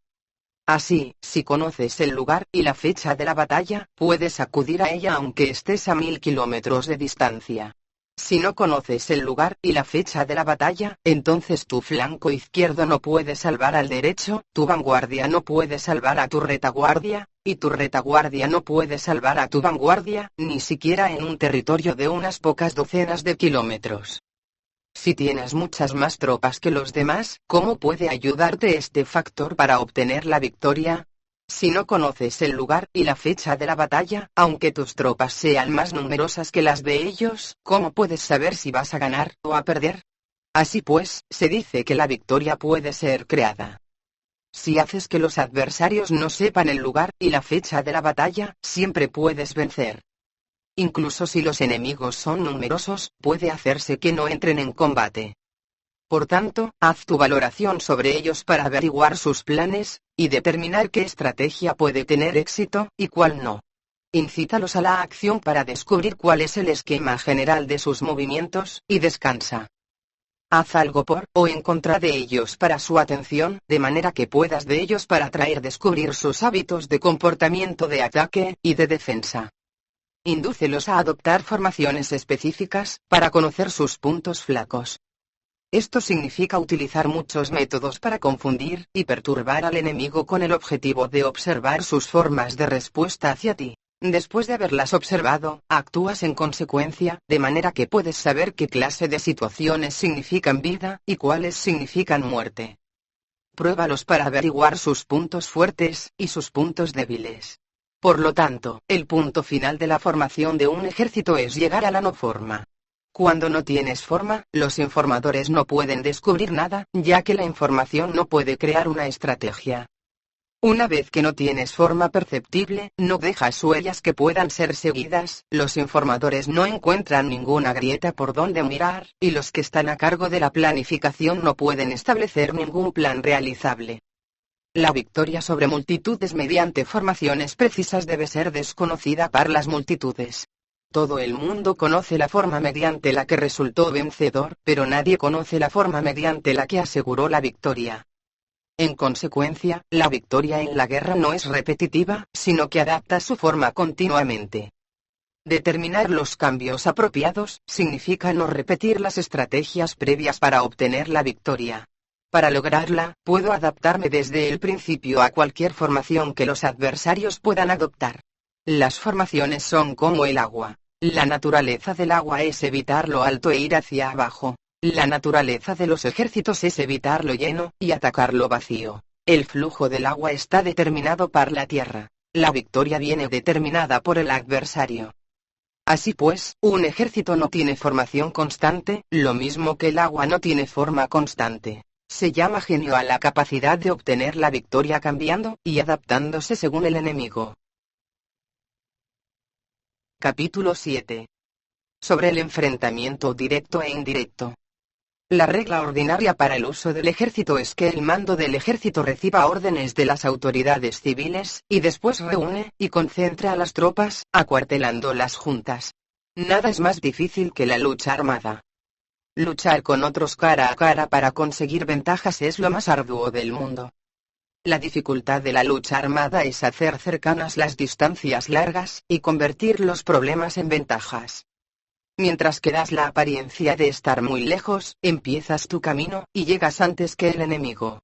Así, si conoces el lugar y la fecha de la batalla, puedes acudir a ella aunque estés a 1000 kilómetros de distancia. Si no conoces el lugar y la fecha de la batalla, entonces tu flanco izquierdo no puede salvar al derecho, tu vanguardia no puede salvar a tu retaguardia, y tu retaguardia no puede salvar a tu vanguardia, ni siquiera en un territorio de unas pocas docenas de kilómetros. Si tienes muchas más tropas que los demás, ¿cómo puede ayudarte este factor para obtener la victoria? Si no conoces el lugar y la fecha de la batalla, aunque tus tropas sean más numerosas que las de ellos, ¿cómo puedes saber si vas a ganar o a perder? Así pues, se dice que la victoria puede ser creada. Si haces que los adversarios no sepan el lugar y la fecha de la batalla, siempre puedes vencer. Incluso si los enemigos son numerosos, puede hacerse que no entren en combate. Por tanto, haz tu valoración sobre ellos para averiguar sus planes, y determinar qué estrategia puede tener éxito, y cuál no. Incítalos a la acción para descubrir cuál es el esquema general de sus movimientos, y descansa. Haz algo por o en contra de ellos para su atención, de manera que puedas de ellos para descubrir sus hábitos de comportamiento de ataque y de defensa. Indúcelos a adoptar formaciones específicas, para conocer sus puntos flacos. Esto significa utilizar muchos métodos para confundir y perturbar al enemigo con el objetivo de observar sus formas de respuesta hacia ti. Después de haberlas observado, actúas en consecuencia, de manera que puedes saber qué clase de situaciones significan vida y cuáles significan muerte. Pruébalos para averiguar sus puntos fuertes y sus puntos débiles. Por lo tanto, el punto final de la formación de un ejército es llegar a la no forma. Cuando no tienes forma, los informadores no pueden descubrir nada, ya que la información no puede crear una estrategia. Una vez que no tienes forma perceptible, no dejas huellas que puedan ser seguidas, los informadores no encuentran ninguna grieta por donde mirar, y los que están a cargo de la planificación no pueden establecer ningún plan realizable. La victoria sobre multitudes mediante formaciones precisas debe ser desconocida para las multitudes. Todo el mundo conoce la forma mediante la que resultó vencedor, pero nadie conoce la forma mediante la que aseguró la victoria. En consecuencia, la victoria en la guerra no es repetitiva, sino que adapta su forma continuamente. Determinar los cambios apropiados significa no repetir las estrategias previas para obtener la victoria. Para lograrla, puedo adaptarme desde el principio a cualquier formación que los adversarios puedan adoptar. Las formaciones son como el agua. La naturaleza del agua es evitar lo alto e ir hacia abajo. La naturaleza de los ejércitos es evitar lo lleno y atacar lo vacío. El flujo del agua está determinado por la tierra. La victoria viene determinada por el adversario. Así pues, un ejército no tiene formación constante, lo mismo que el agua no tiene forma constante. Se llama genio a la capacidad de obtener la victoria cambiando y adaptándose según el enemigo. Capítulo 7. Sobre el enfrentamiento directo e indirecto. La regla ordinaria para el uso del ejército es que el mando del ejército reciba órdenes de las autoridades civiles, y después reúne y concentra a las tropas, acuartelándolas juntas. Nada es más difícil que la lucha armada. Luchar con otros cara a cara para conseguir ventajas es lo más arduo del mundo. La dificultad de la lucha armada es hacer cercanas las distancias largas y convertir los problemas en ventajas. Mientras que das la apariencia de estar muy lejos, empiezas tu camino y llegas antes que el enemigo.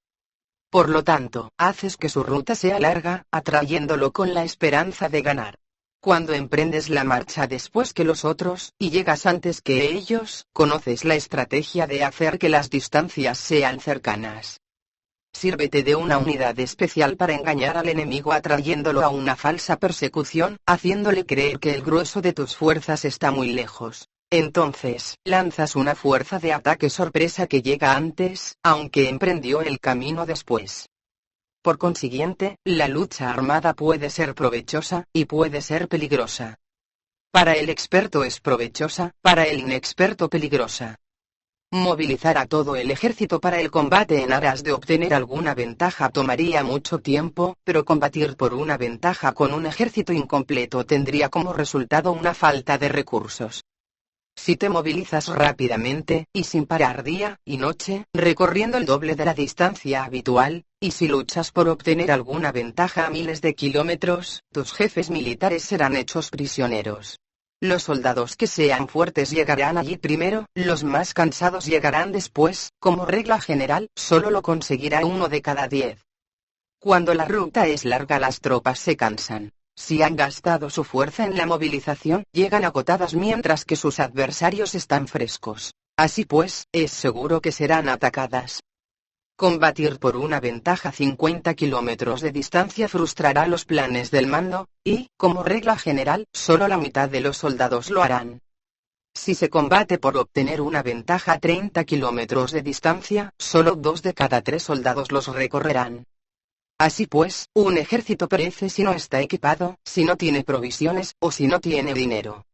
Por lo tanto, haces que su ruta sea larga, atrayéndolo con la esperanza de ganar. Cuando emprendes la marcha después que los otros, y llegas antes que ellos, conoces la estrategia de hacer que las distancias sean cercanas. Sírvete de una unidad especial para engañar al enemigo atrayéndolo a una falsa persecución, haciéndole creer que el grueso de tus fuerzas está muy lejos. Entonces, lanzas una fuerza de ataque sorpresa que llega antes, aunque emprendió el camino después. Por consiguiente, la lucha armada puede ser provechosa, y puede ser peligrosa. Para el experto es provechosa, para el inexperto peligrosa. Movilizar a todo el ejército para el combate en aras de obtener alguna ventaja tomaría mucho tiempo, pero combatir por una ventaja con un ejército incompleto tendría como resultado una falta de recursos. Si te movilizas rápidamente, y sin parar día y noche, recorriendo el doble de la distancia habitual, y si luchas por obtener alguna ventaja a miles de kilómetros, tus jefes militares serán hechos prisioneros. Los soldados que sean fuertes llegarán allí primero, los más cansados llegarán después, como regla general, solo lo conseguirá 1 de cada 10. Cuando la ruta es larga las tropas se cansan. Si han gastado su fuerza en la movilización, llegan agotadas mientras que sus adversarios están frescos. Así pues, es seguro que serán atacadas. Combatir por una ventaja 50 kilómetros de distancia frustrará los planes del mando, y, como regla general, solo la mitad de los soldados lo harán. Si se combate por obtener una ventaja a 30 kilómetros de distancia, solo 2 de cada 3 soldados los recorrerán. Así pues, un ejército perece si no está equipado, si no tiene provisiones, o si no tiene dinero.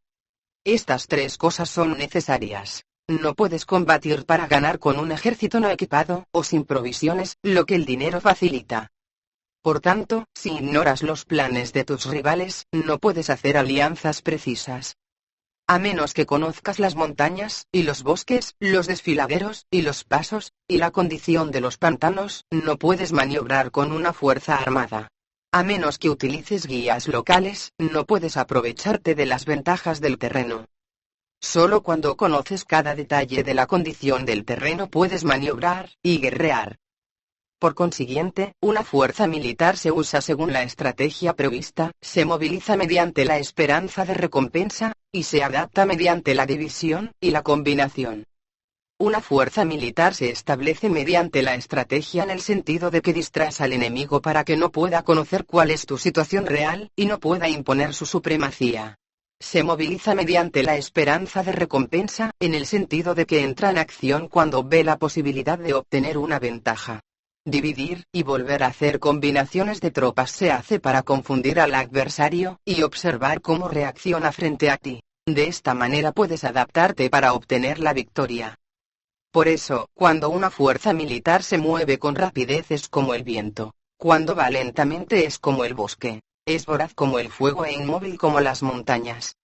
Estas 3 cosas son necesarias. No puedes combatir para ganar con un ejército no equipado, o sin provisiones, lo que el dinero facilita. Por tanto, si ignoras los planes de tus rivales, no puedes hacer alianzas precisas. A menos que conozcas las montañas, y los bosques, los desfiladeros, y los pasos, y la condición de los pantanos, no puedes maniobrar con una fuerza armada. A menos que utilices guías locales, no puedes aprovecharte de las ventajas del terreno. Solo cuando conoces cada detalle de la condición del terreno puedes maniobrar y guerrear. Por consiguiente, una fuerza militar se usa según la estrategia prevista, se moviliza mediante la esperanza de recompensa, y se adapta mediante la división y la combinación. Una fuerza militar se establece mediante la estrategia en el sentido de que distraes al enemigo para que no pueda conocer cuál es tu situación real, y no pueda imponer su supremacía. Se moviliza mediante la esperanza de recompensa, en el sentido de que entra en acción cuando ve la posibilidad de obtener una ventaja. Dividir y volver a hacer combinaciones de tropas se hace para confundir al adversario, y observar cómo reacciona frente a ti. De esta manera puedes adaptarte para obtener la victoria. Por eso, cuando una fuerza militar se mueve con rapidez es como el viento. Cuando va lentamente es como el bosque. Es voraz como el fuego e inmóvil como las montañas.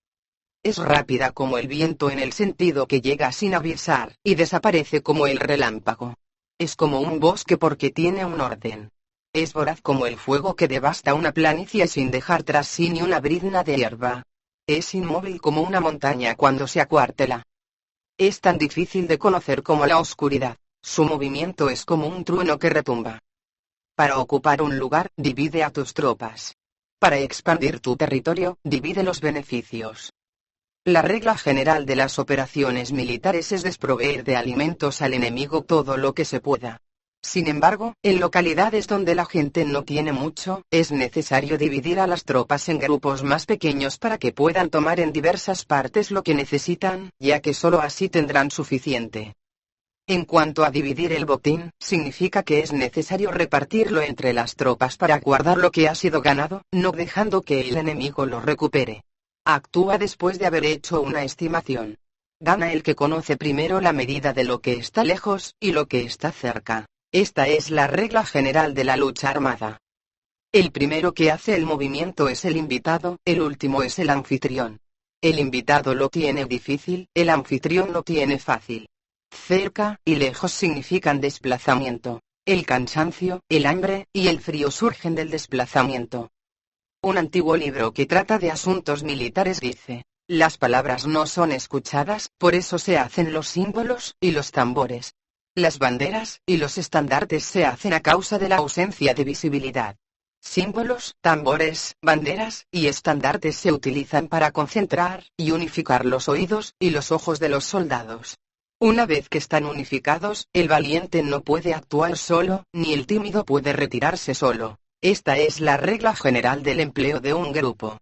Es rápida como el viento en el sentido que llega sin avisar, y desaparece como el relámpago. Es como un bosque porque tiene un orden. Es voraz como el fuego que devasta una planicie sin dejar tras sí ni una brizna de hierba. Es inmóvil como una montaña cuando se acuartela. Es tan difícil de conocer como la oscuridad. Su movimiento es como un trueno que retumba. Para ocupar un lugar, divide a tus tropas. Para expandir tu territorio, divide los beneficios. La regla general de las operaciones militares es desproveer de alimentos al enemigo todo lo que se pueda. Sin embargo, en localidades donde la gente no tiene mucho, es necesario dividir a las tropas en grupos más pequeños para que puedan tomar en diversas partes lo que necesitan, ya que solo así tendrán suficiente. En cuanto a dividir el botín, significa que es necesario repartirlo entre las tropas para guardar lo que ha sido ganado, no dejando que el enemigo lo recupere. Actúa después de haber hecho una estimación. Gana el que conoce primero la medida de lo que está lejos, y lo que está cerca. Esta es la regla general de la lucha armada. El primero que hace el movimiento es el invitado, el último es el anfitrión. El invitado lo tiene difícil, el anfitrión lo tiene fácil. Cerca y lejos significan desplazamiento. El cansancio, el hambre y el frío surgen del desplazamiento. Un antiguo libro que trata de asuntos militares dice: las palabras no son escuchadas, por eso se hacen los símbolos y los tambores. Las banderas y los estandartes se hacen a causa de la ausencia de visibilidad. Símbolos, tambores, banderas y estandartes se utilizan para concentrar y unificar los oídos y los ojos de los soldados. Una vez que están unificados, el valiente no puede actuar solo, ni el tímido puede retirarse solo. Esta es la regla general del empleo de un grupo.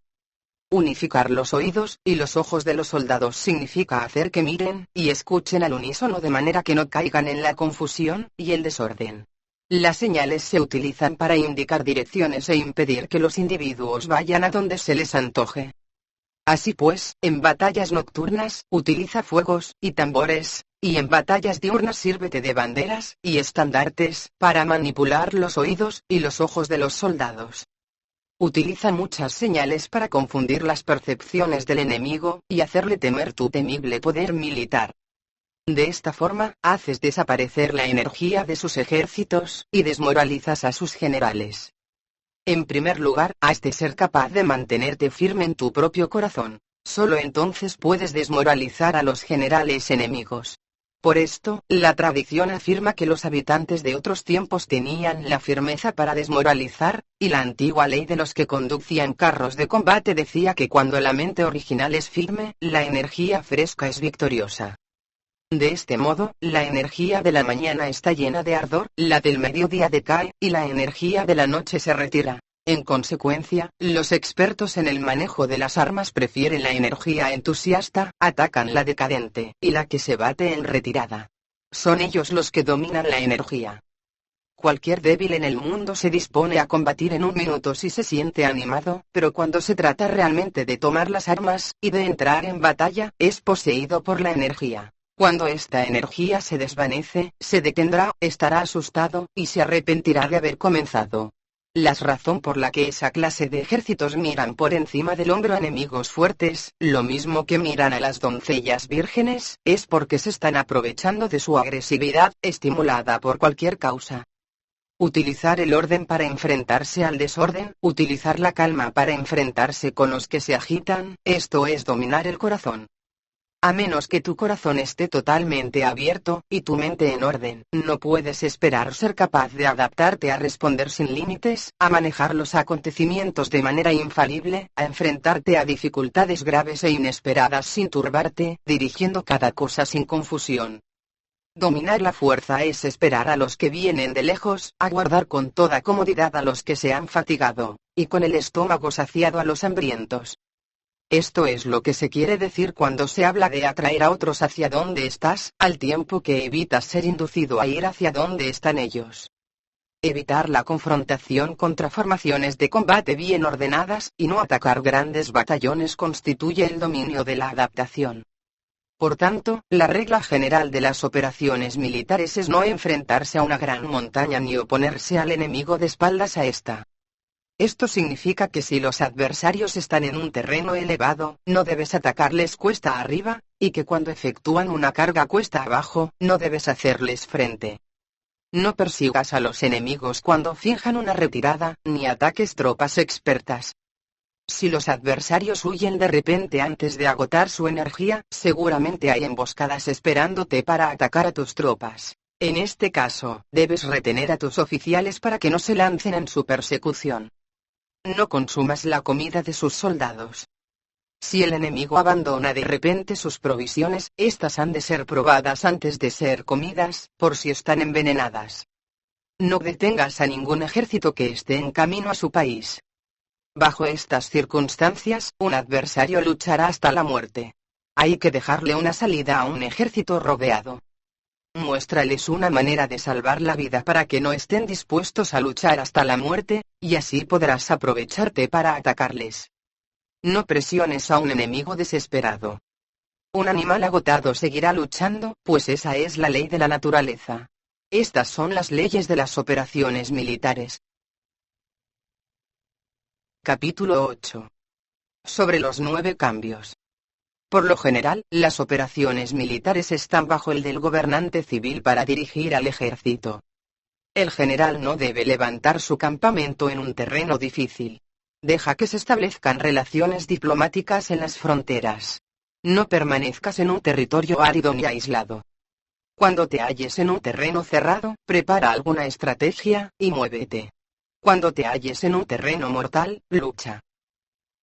Unificar los oídos y los ojos de los soldados significa hacer que miren y escuchen al unísono de manera que no caigan en la confusión y el desorden. Las señales se utilizan para indicar direcciones e impedir que los individuos vayan a donde se les antoje. Así pues, en batallas nocturnas, utiliza fuegos y tambores, y en batallas diurnas sírvete de banderas y estandartes, para manipular los oídos y los ojos de los soldados. Utiliza muchas señales para confundir las percepciones del enemigo, y hacerle temer tu temible poder militar. De esta forma, haces desaparecer la energía de sus ejércitos, y desmoralizas a sus generales. En primer lugar, has de ser capaz de mantenerte firme en tu propio corazón. Solo entonces puedes desmoralizar a los generales enemigos. Por esto, la tradición afirma que los habitantes de otros tiempos tenían la firmeza para desmoralizar, y la antigua ley de los que conducían carros de combate decía que cuando la mente original es firme, la energía fresca es victoriosa. De este modo, la energía de la mañana está llena de ardor, la del mediodía decae, y la energía de la noche se retira. En consecuencia, los expertos en el manejo de las armas prefieren la energía entusiasta, atacan la decadente, y la que se bate en retirada. Son ellos los que dominan la energía. Cualquier débil en el mundo se dispone a combatir en un minuto si se siente animado, pero cuando se trata realmente de tomar las armas, y de entrar en batalla, es poseído por la energía. Cuando esta energía se desvanece, se detendrá, estará asustado, y se arrepentirá de haber comenzado. La razón por la que esa clase de ejércitos miran por encima del hombro a enemigos fuertes, lo mismo que miran a las doncellas vírgenes, es porque se están aprovechando de su agresividad, estimulada por cualquier causa. Utilizar el orden para enfrentarse al desorden, utilizar la calma para enfrentarse con los que se agitan, esto es dominar el corazón. A menos que tu corazón esté totalmente abierto, y tu mente en orden, no puedes esperar ser capaz de adaptarte a responder sin límites, a manejar los acontecimientos de manera infalible, a enfrentarte a dificultades graves e inesperadas sin turbarte, dirigiendo cada cosa sin confusión. Dominar la fuerza es esperar a los que vienen de lejos, aguardar con toda comodidad a los que se han fatigado, y con el estómago saciado a los hambrientos. Esto es lo que se quiere decir cuando se habla de atraer a otros hacia donde estás, al tiempo que evitas ser inducido a ir hacia donde están ellos. Evitar la confrontación contra formaciones de combate bien ordenadas, y no atacar grandes batallones constituye el dominio de la adaptación. Por tanto, la regla general de las operaciones militares es no enfrentarse a una gran montaña ni oponerse al enemigo de espaldas a esta. Esto significa que si los adversarios están en un terreno elevado, no debes atacarles cuesta arriba, y que cuando efectúan una carga cuesta abajo, no debes hacerles frente. No persigas a los enemigos cuando finjan una retirada, ni ataques tropas expertas. Si los adversarios huyen de repente antes de agotar su energía, seguramente hay emboscadas esperándote para atacar a tus tropas. En este caso, debes retener a tus oficiales para que no se lancen en su persecución. No consumas la comida de sus soldados. Si el enemigo abandona de repente sus provisiones, estas han de ser probadas antes de ser comidas, por si están envenenadas. No detengas a ningún ejército que esté en camino a su país. Bajo estas circunstancias, un adversario luchará hasta la muerte. Hay que dejarle una salida a un ejército rodeado. Muéstrales una manera de salvar la vida para que no estén dispuestos a luchar hasta la muerte, y así podrás aprovecharte para atacarles. No presiones a un enemigo desesperado. Un animal agotado seguirá luchando, pues esa es la ley de la naturaleza. Estas son las leyes de las operaciones militares. Capítulo 8. Sobre los 9 cambios. Por lo general, las operaciones militares están bajo el del gobernante civil para dirigir al ejército. El general no debe levantar su campamento en un terreno difícil. Deja que se establezcan relaciones diplomáticas en las fronteras. No permanezcas en un territorio árido ni aislado. Cuando te halles en un terreno cerrado, prepara alguna estrategia, y muévete. Cuando te halles en un terreno mortal, lucha.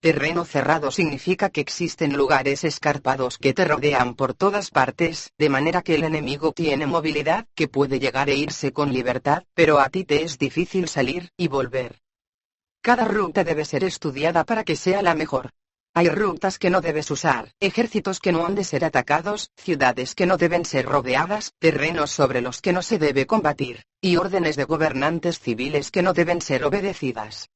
Terreno cerrado significa que existen lugares escarpados que te rodean por todas partes, de manera que el enemigo tiene movilidad, que puede llegar e irse con libertad, pero a ti te es difícil salir y volver. Cada ruta debe ser estudiada para que sea la mejor. Hay rutas que no debes usar, ejércitos que no han de ser atacados, ciudades que no deben ser rodeadas, terrenos sobre los que no se debe combatir, y órdenes de gobernantes civiles que no deben ser obedecidas.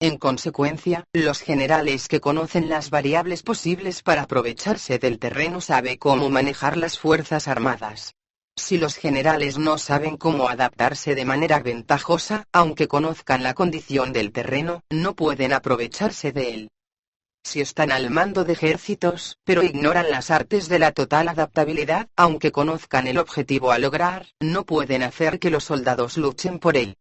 En consecuencia, los generales que conocen las variables posibles para aprovecharse del terreno saben cómo manejar las fuerzas armadas. Si los generales no saben cómo adaptarse de manera ventajosa, aunque conozcan la condición del terreno, no pueden aprovecharse de él. Si están al mando de ejércitos, pero ignoran las artes de la total adaptabilidad, aunque conozcan el objetivo a lograr, no pueden hacer que los soldados luchen por él.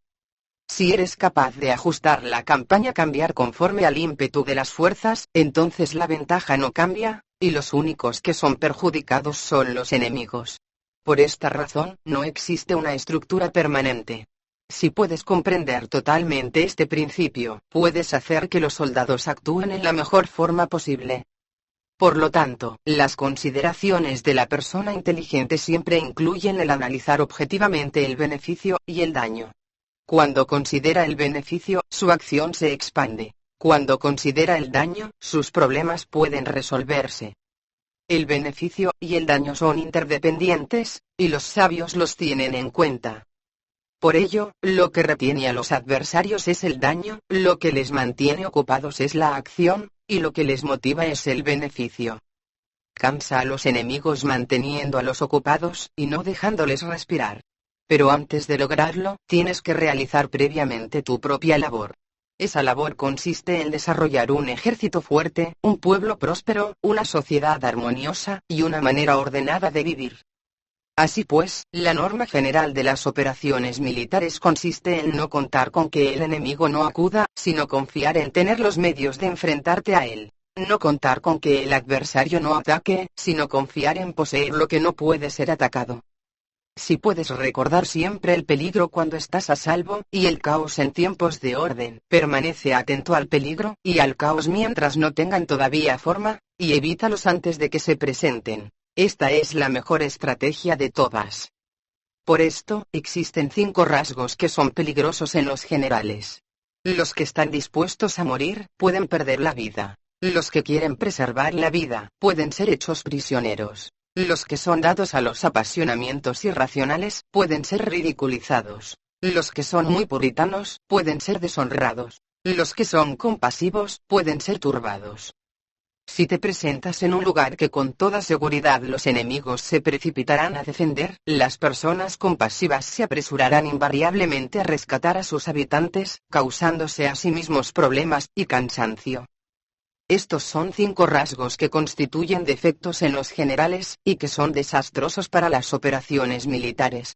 Si eres capaz de ajustar la campaña cambiar conforme al ímpetu de las fuerzas, entonces la ventaja no cambia, y los únicos que son perjudicados son los enemigos. Por esta razón, no existe una estructura permanente. Si puedes comprender totalmente este principio, puedes hacer que los soldados actúen en la mejor forma posible. Por lo tanto, las consideraciones de la persona inteligente siempre incluyen el analizar objetivamente el beneficio y el daño. Cuando considera el beneficio, su acción se expande. Cuando considera el daño, sus problemas pueden resolverse. El beneficio y el daño son interdependientes, y los sabios los tienen en cuenta. Por ello, lo que retiene a los adversarios es el daño, lo que les mantiene ocupados es la acción, y lo que les motiva es el beneficio. Cansa a los enemigos manteniendo a los ocupados, y no dejándoles respirar. Pero antes de lograrlo, tienes que realizar previamente tu propia labor. Esa labor consiste en desarrollar un ejército fuerte, un pueblo próspero, una sociedad armoniosa, y una manera ordenada de vivir. Así pues, la norma general de las operaciones militares consiste en no contar con que el enemigo no acuda, sino confiar en tener los medios de enfrentarte a él. No contar con que el adversario no ataque, sino confiar en poseer lo que no puede ser atacado. Si puedes recordar siempre el peligro cuando estás a salvo, y el caos en tiempos de orden, permanece atento al peligro y al caos mientras no tengan todavía forma, y evítalos antes de que se presenten. Esta es la mejor estrategia de todas. Por esto, existen 5 rasgos que son peligrosos en los generales. Los que están dispuestos a morir, pueden perder la vida. Los que quieren preservar la vida, pueden ser hechos prisioneros. Los que son dados a los apasionamientos irracionales, pueden ser ridiculizados. Los que son muy puritanos, pueden ser deshonrados. Los que son compasivos, pueden ser turbados. Si te presentas en un lugar que con toda seguridad los enemigos se precipitarán a defender, las personas compasivas se apresurarán invariablemente a rescatar a sus habitantes, causándose a sí mismos problemas y cansancio. Estos son 5 rasgos que constituyen defectos en los generales, y que son desastrosos para las operaciones militares.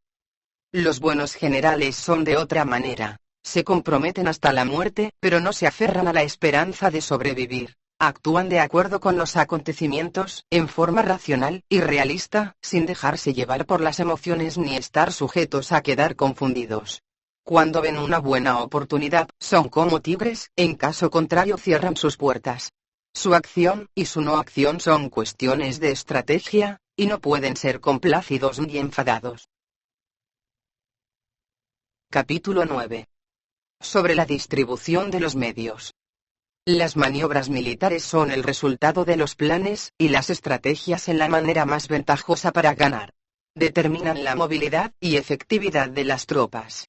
Los buenos generales son de otra manera. Se comprometen hasta la muerte, pero no se aferran a la esperanza de sobrevivir. Actúan de acuerdo con los acontecimientos, en forma racional y realista, sin dejarse llevar por las emociones ni estar sujetos a quedar confundidos. Cuando ven una buena oportunidad, son como tigres, en caso contrario cierran sus puertas. Su acción y su no acción son cuestiones de estrategia, y no pueden ser complacidos ni enfadados. Capítulo 9. Sobre la distribución de los medios. Las maniobras militares son el resultado de los planes y las estrategias en la manera más ventajosa para ganar. Determinan la movilidad y efectividad de las tropas.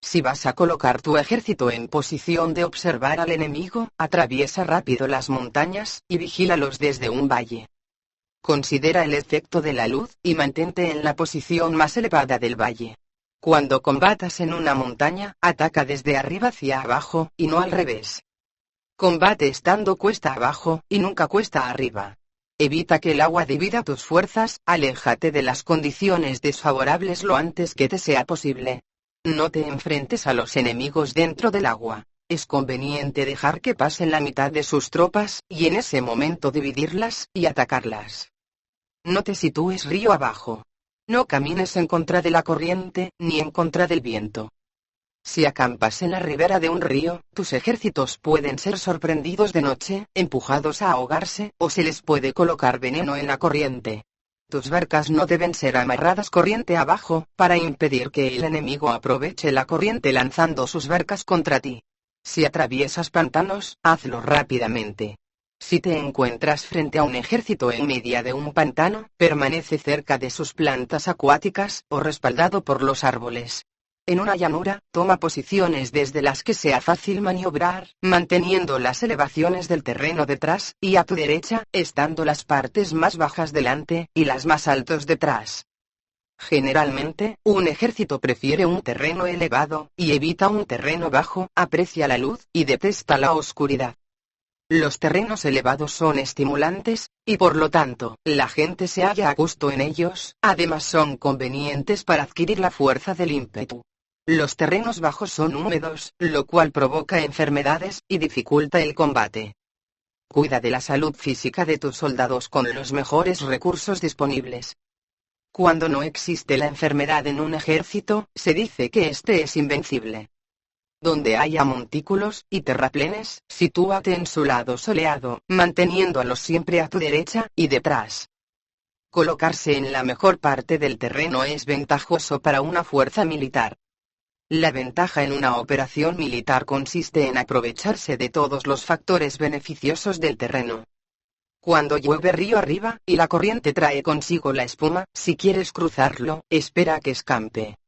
Si vas a colocar tu ejército en posición de observar al enemigo, atraviesa rápido las montañas y vigílalos desde un valle. Considera el efecto de la luz y mantente en la posición más elevada del valle. Cuando combatas en una montaña, ataca desde arriba hacia abajo, y no al revés. Combate estando cuesta abajo, y nunca cuesta arriba. Evita que el agua divida tus fuerzas, aléjate de las condiciones desfavorables lo antes que te sea posible. No te enfrentes a los enemigos dentro del agua. Es conveniente dejar que pasen la mitad de sus tropas, y en ese momento dividirlas, y atacarlas. No te sitúes río abajo. No camines en contra de la corriente, ni en contra del viento. Si acampas en la ribera de un río, tus ejércitos pueden ser sorprendidos de noche, empujados a ahogarse, o se les puede colocar veneno en la corriente. Tus barcas no deben ser amarradas corriente abajo, para impedir que el enemigo aproveche la corriente lanzando sus barcas contra ti. Si atraviesas pantanos, hazlo rápidamente. Si te encuentras frente a un ejército en medio de un pantano, permanece cerca de sus plantas acuáticas, o respaldado por los árboles. En una llanura, toma posiciones desde las que sea fácil maniobrar, manteniendo las elevaciones del terreno detrás, y a tu derecha, estando las partes más bajas delante, y las más altos detrás. Generalmente, un ejército prefiere un terreno elevado, y evita un terreno bajo, aprecia la luz, y detesta la oscuridad. Los terrenos elevados son estimulantes, y por lo tanto, la gente se halla a gusto en ellos, además son convenientes para adquirir la fuerza del ímpetu. Los terrenos bajos son húmedos, lo cual provoca enfermedades, y dificulta el combate. Cuida de la salud física de tus soldados con los mejores recursos disponibles. Cuando no existe la enfermedad en un ejército, se dice que éste es invencible. Donde haya montículos y terraplenes, sitúate en su lado soleado, manteniéndolos siempre a tu derecha y detrás. Colocarse en la mejor parte del terreno es ventajoso para una fuerza militar. La ventaja en una operación militar consiste en aprovecharse de todos los factores beneficiosos del terreno. Cuando llueve río arriba, y la corriente trae consigo la espuma, si quieres cruzarlo, espera a que escampe.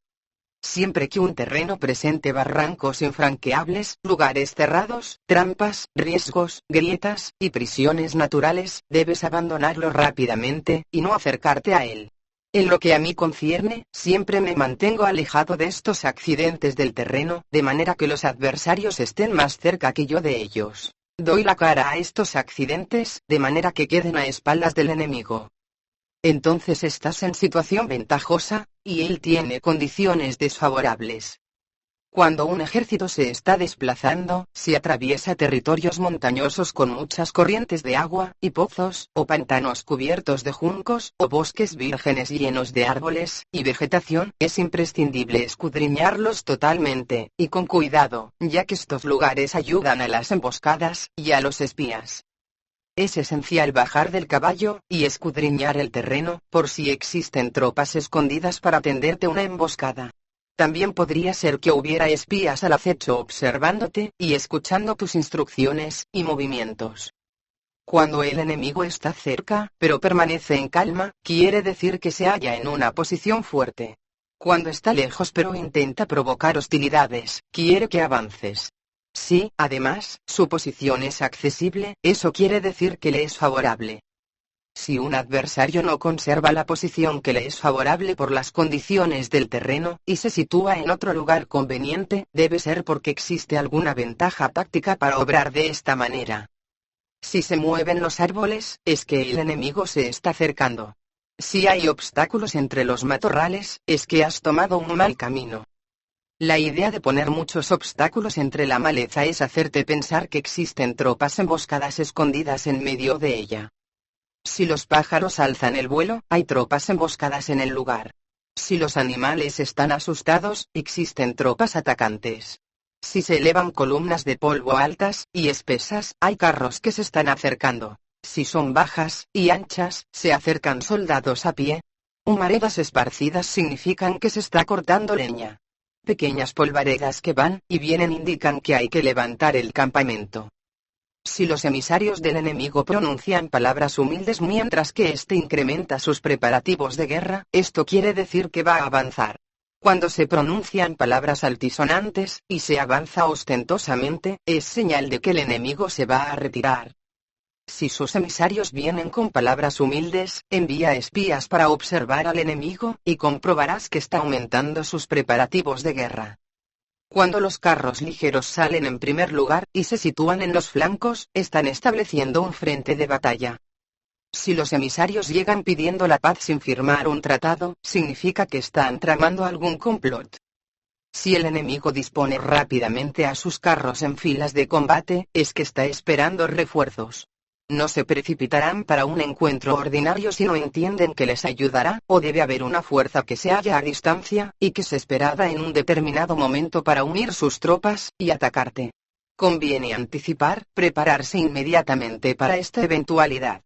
Siempre que un terreno presente barrancos infranqueables, lugares cerrados, trampas, riesgos, grietas, y prisiones naturales, debes abandonarlo rápidamente, y no acercarte a él. En lo que a mí concierne, siempre me mantengo alejado de estos accidentes del terreno, de manera que los adversarios estén más cerca que yo de ellos. Doy la cara a estos accidentes, de manera que queden a espaldas del enemigo. Entonces estás en situación ventajosa, y él tiene condiciones desfavorables. Cuando un ejército se está desplazando, si atraviesa territorios montañosos con muchas corrientes de agua, y pozos, o pantanos cubiertos de juncos, o bosques vírgenes llenos de árboles y vegetación, es imprescindible escudriñarlos totalmente, y con cuidado, ya que estos lugares ayudan a las emboscadas, y a los espías. Es esencial bajar del caballo, y escudriñar el terreno, por si existen tropas escondidas para tenderte una emboscada. También podría ser que hubiera espías al acecho observándote, y escuchando tus instrucciones, y movimientos. Cuando el enemigo está cerca, pero permanece en calma, quiere decir que se halla en una posición fuerte. Cuando está lejos pero intenta provocar hostilidades, quiere que avances. Si, además, su posición es accesible, eso quiere decir que le es favorable. Si un adversario no conserva la posición que le es favorable por las condiciones del terreno, y se sitúa en otro lugar conveniente, debe ser porque existe alguna ventaja táctica para obrar de esta manera. Si se mueven los árboles, es que el enemigo se está acercando. Si hay obstáculos entre los matorrales, es que has tomado un mal camino. La idea de poner muchos obstáculos entre la maleza es hacerte pensar que existen tropas emboscadas escondidas en medio de ella. Si los pájaros alzan el vuelo, hay tropas emboscadas en el lugar. Si los animales están asustados, existen tropas atacantes. Si se elevan columnas de polvo altas y espesas, hay carros que se están acercando. Si son bajas y anchas, se acercan soldados a pie. Humaredas esparcidas significan que se está cortando leña. Pequeñas polvaredas que van y vienen indican que hay que levantar el campamento. Si los emisarios del enemigo pronuncian palabras humildes mientras que éste incrementa sus preparativos de guerra, esto quiere decir que va a avanzar. Cuando se pronuncian palabras altisonantes, y se avanza ostentosamente, es señal de que el enemigo se va a retirar. Si sus emisarios vienen con palabras humildes, envía espías para observar al enemigo, y comprobarás que está aumentando sus preparativos de guerra. Cuando los carros ligeros salen en primer lugar, y se sitúan en los flancos, están estableciendo un frente de batalla. Si los emisarios llegan pidiendo la paz sin firmar un tratado, significa que están tramando algún complot. Si el enemigo dispone rápidamente a sus carros en filas de combate, es que está esperando refuerzos. No se precipitarán para un encuentro ordinario si no entienden que les ayudará, o debe haber una fuerza que se halla a distancia, y que se esperará en un determinado momento para unir sus tropas, y atacarte. Conviene prepararse inmediatamente para esta eventualidad.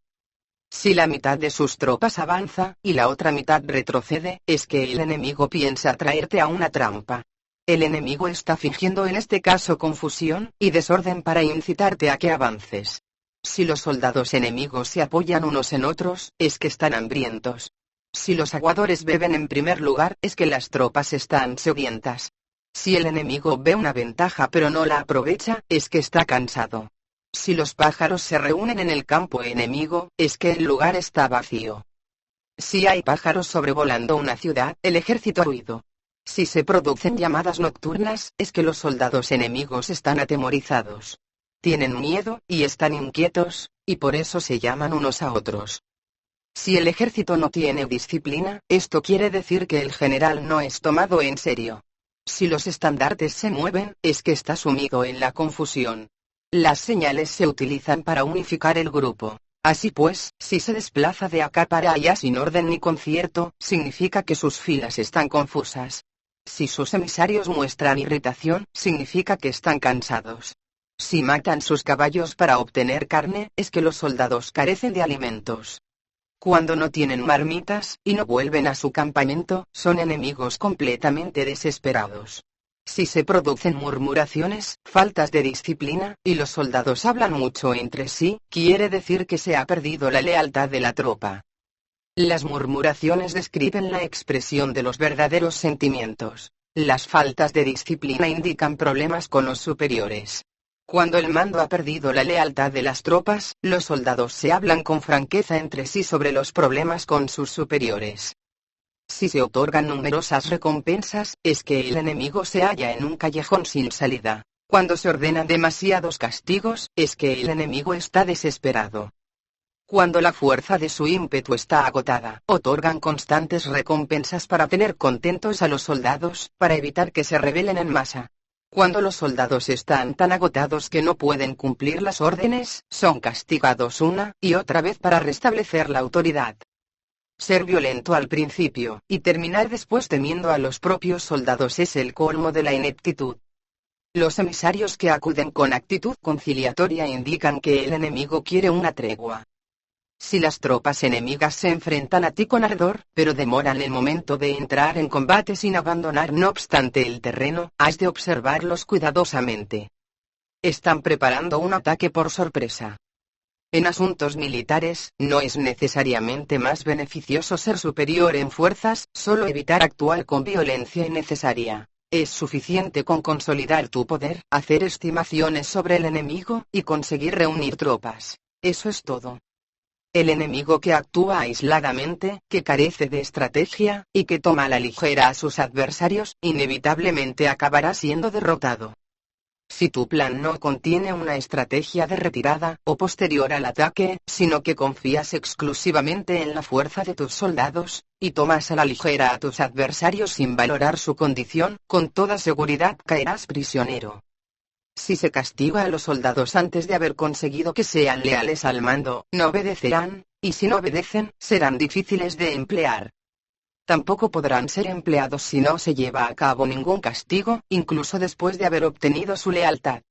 Si la mitad de sus tropas avanza, y la otra mitad retrocede, es que el enemigo piensa traerte a una trampa. El enemigo está fingiendo en este caso confusión y desorden para incitarte a que avances. Si los soldados enemigos se apoyan unos en otros, es que están hambrientos. Si los aguadores beben en primer lugar, es que las tropas están sedientas. Si el enemigo ve una ventaja pero no la aprovecha, es que está cansado. Si los pájaros se reúnen en el campo enemigo, es que el lugar está vacío. Si hay pájaros sobrevolando una ciudad, el ejército ha huido. Si se producen llamadas nocturnas, es que los soldados enemigos están atemorizados. Tienen miedo, y están inquietos, y por eso se llaman unos a otros. Si el ejército no tiene disciplina, esto quiere decir que el general no es tomado en serio. Si los estandartes se mueven, es que está sumido en la confusión. Las señales se utilizan para unificar el grupo. Así pues, si se desplaza de acá para allá sin orden ni concierto, significa que sus filas están confusas. Si sus emisarios muestran irritación, significa que están cansados. Si matan sus caballos para obtener carne, es que los soldados carecen de alimentos. Cuando no tienen marmitas, y no vuelven a su campamento, son enemigos completamente desesperados. Si se producen murmuraciones, faltas de disciplina, y los soldados hablan mucho entre sí, quiere decir que se ha perdido la lealtad de la tropa. Las murmuraciones describen la expresión de los verdaderos sentimientos. Las faltas de disciplina indican problemas con los superiores. Cuando el mando ha perdido la lealtad de las tropas, los soldados se hablan con franqueza entre sí sobre los problemas con sus superiores. Si se otorgan numerosas recompensas, es que el enemigo se halla en un callejón sin salida. Cuando se ordenan demasiados castigos, es que el enemigo está desesperado. Cuando la fuerza de su ímpetu está agotada, otorgan constantes recompensas para tener contentos a los soldados, para evitar que se rebelen en masa. Cuando los soldados están tan agotados que no pueden cumplir las órdenes, son castigados una y otra vez para restablecer la autoridad. Ser violento al principio, y terminar después temiendo a los propios soldados es el colmo de la ineptitud. Los emisarios que acuden con actitud conciliatoria indican que el enemigo quiere una tregua. Si las tropas enemigas se enfrentan a ti con ardor, pero demoran el momento de entrar en combate sin abandonar no obstante el terreno, has de observarlos cuidadosamente. Están preparando un ataque por sorpresa. En asuntos militares, no es necesariamente más beneficioso ser superior en fuerzas, solo evitar actuar con violencia innecesaria. Es suficiente con consolidar tu poder, hacer estimaciones sobre el enemigo, y conseguir reunir tropas. Eso es todo. El enemigo que actúa aisladamente, que carece de estrategia, y que toma a la ligera a sus adversarios, inevitablemente acabará siendo derrotado. Si tu plan no contiene una estrategia de retirada, o posterior al ataque, sino que confías exclusivamente en la fuerza de tus soldados, y tomas a la ligera a tus adversarios sin valorar su condición, con toda seguridad caerás prisionero. Si se castiga a los soldados antes de haber conseguido que sean leales al mando, no obedecerán, y si no obedecen, serán difíciles de emplear. Tampoco podrán ser empleados si no se lleva a cabo ningún castigo, incluso después de haber obtenido su lealtad.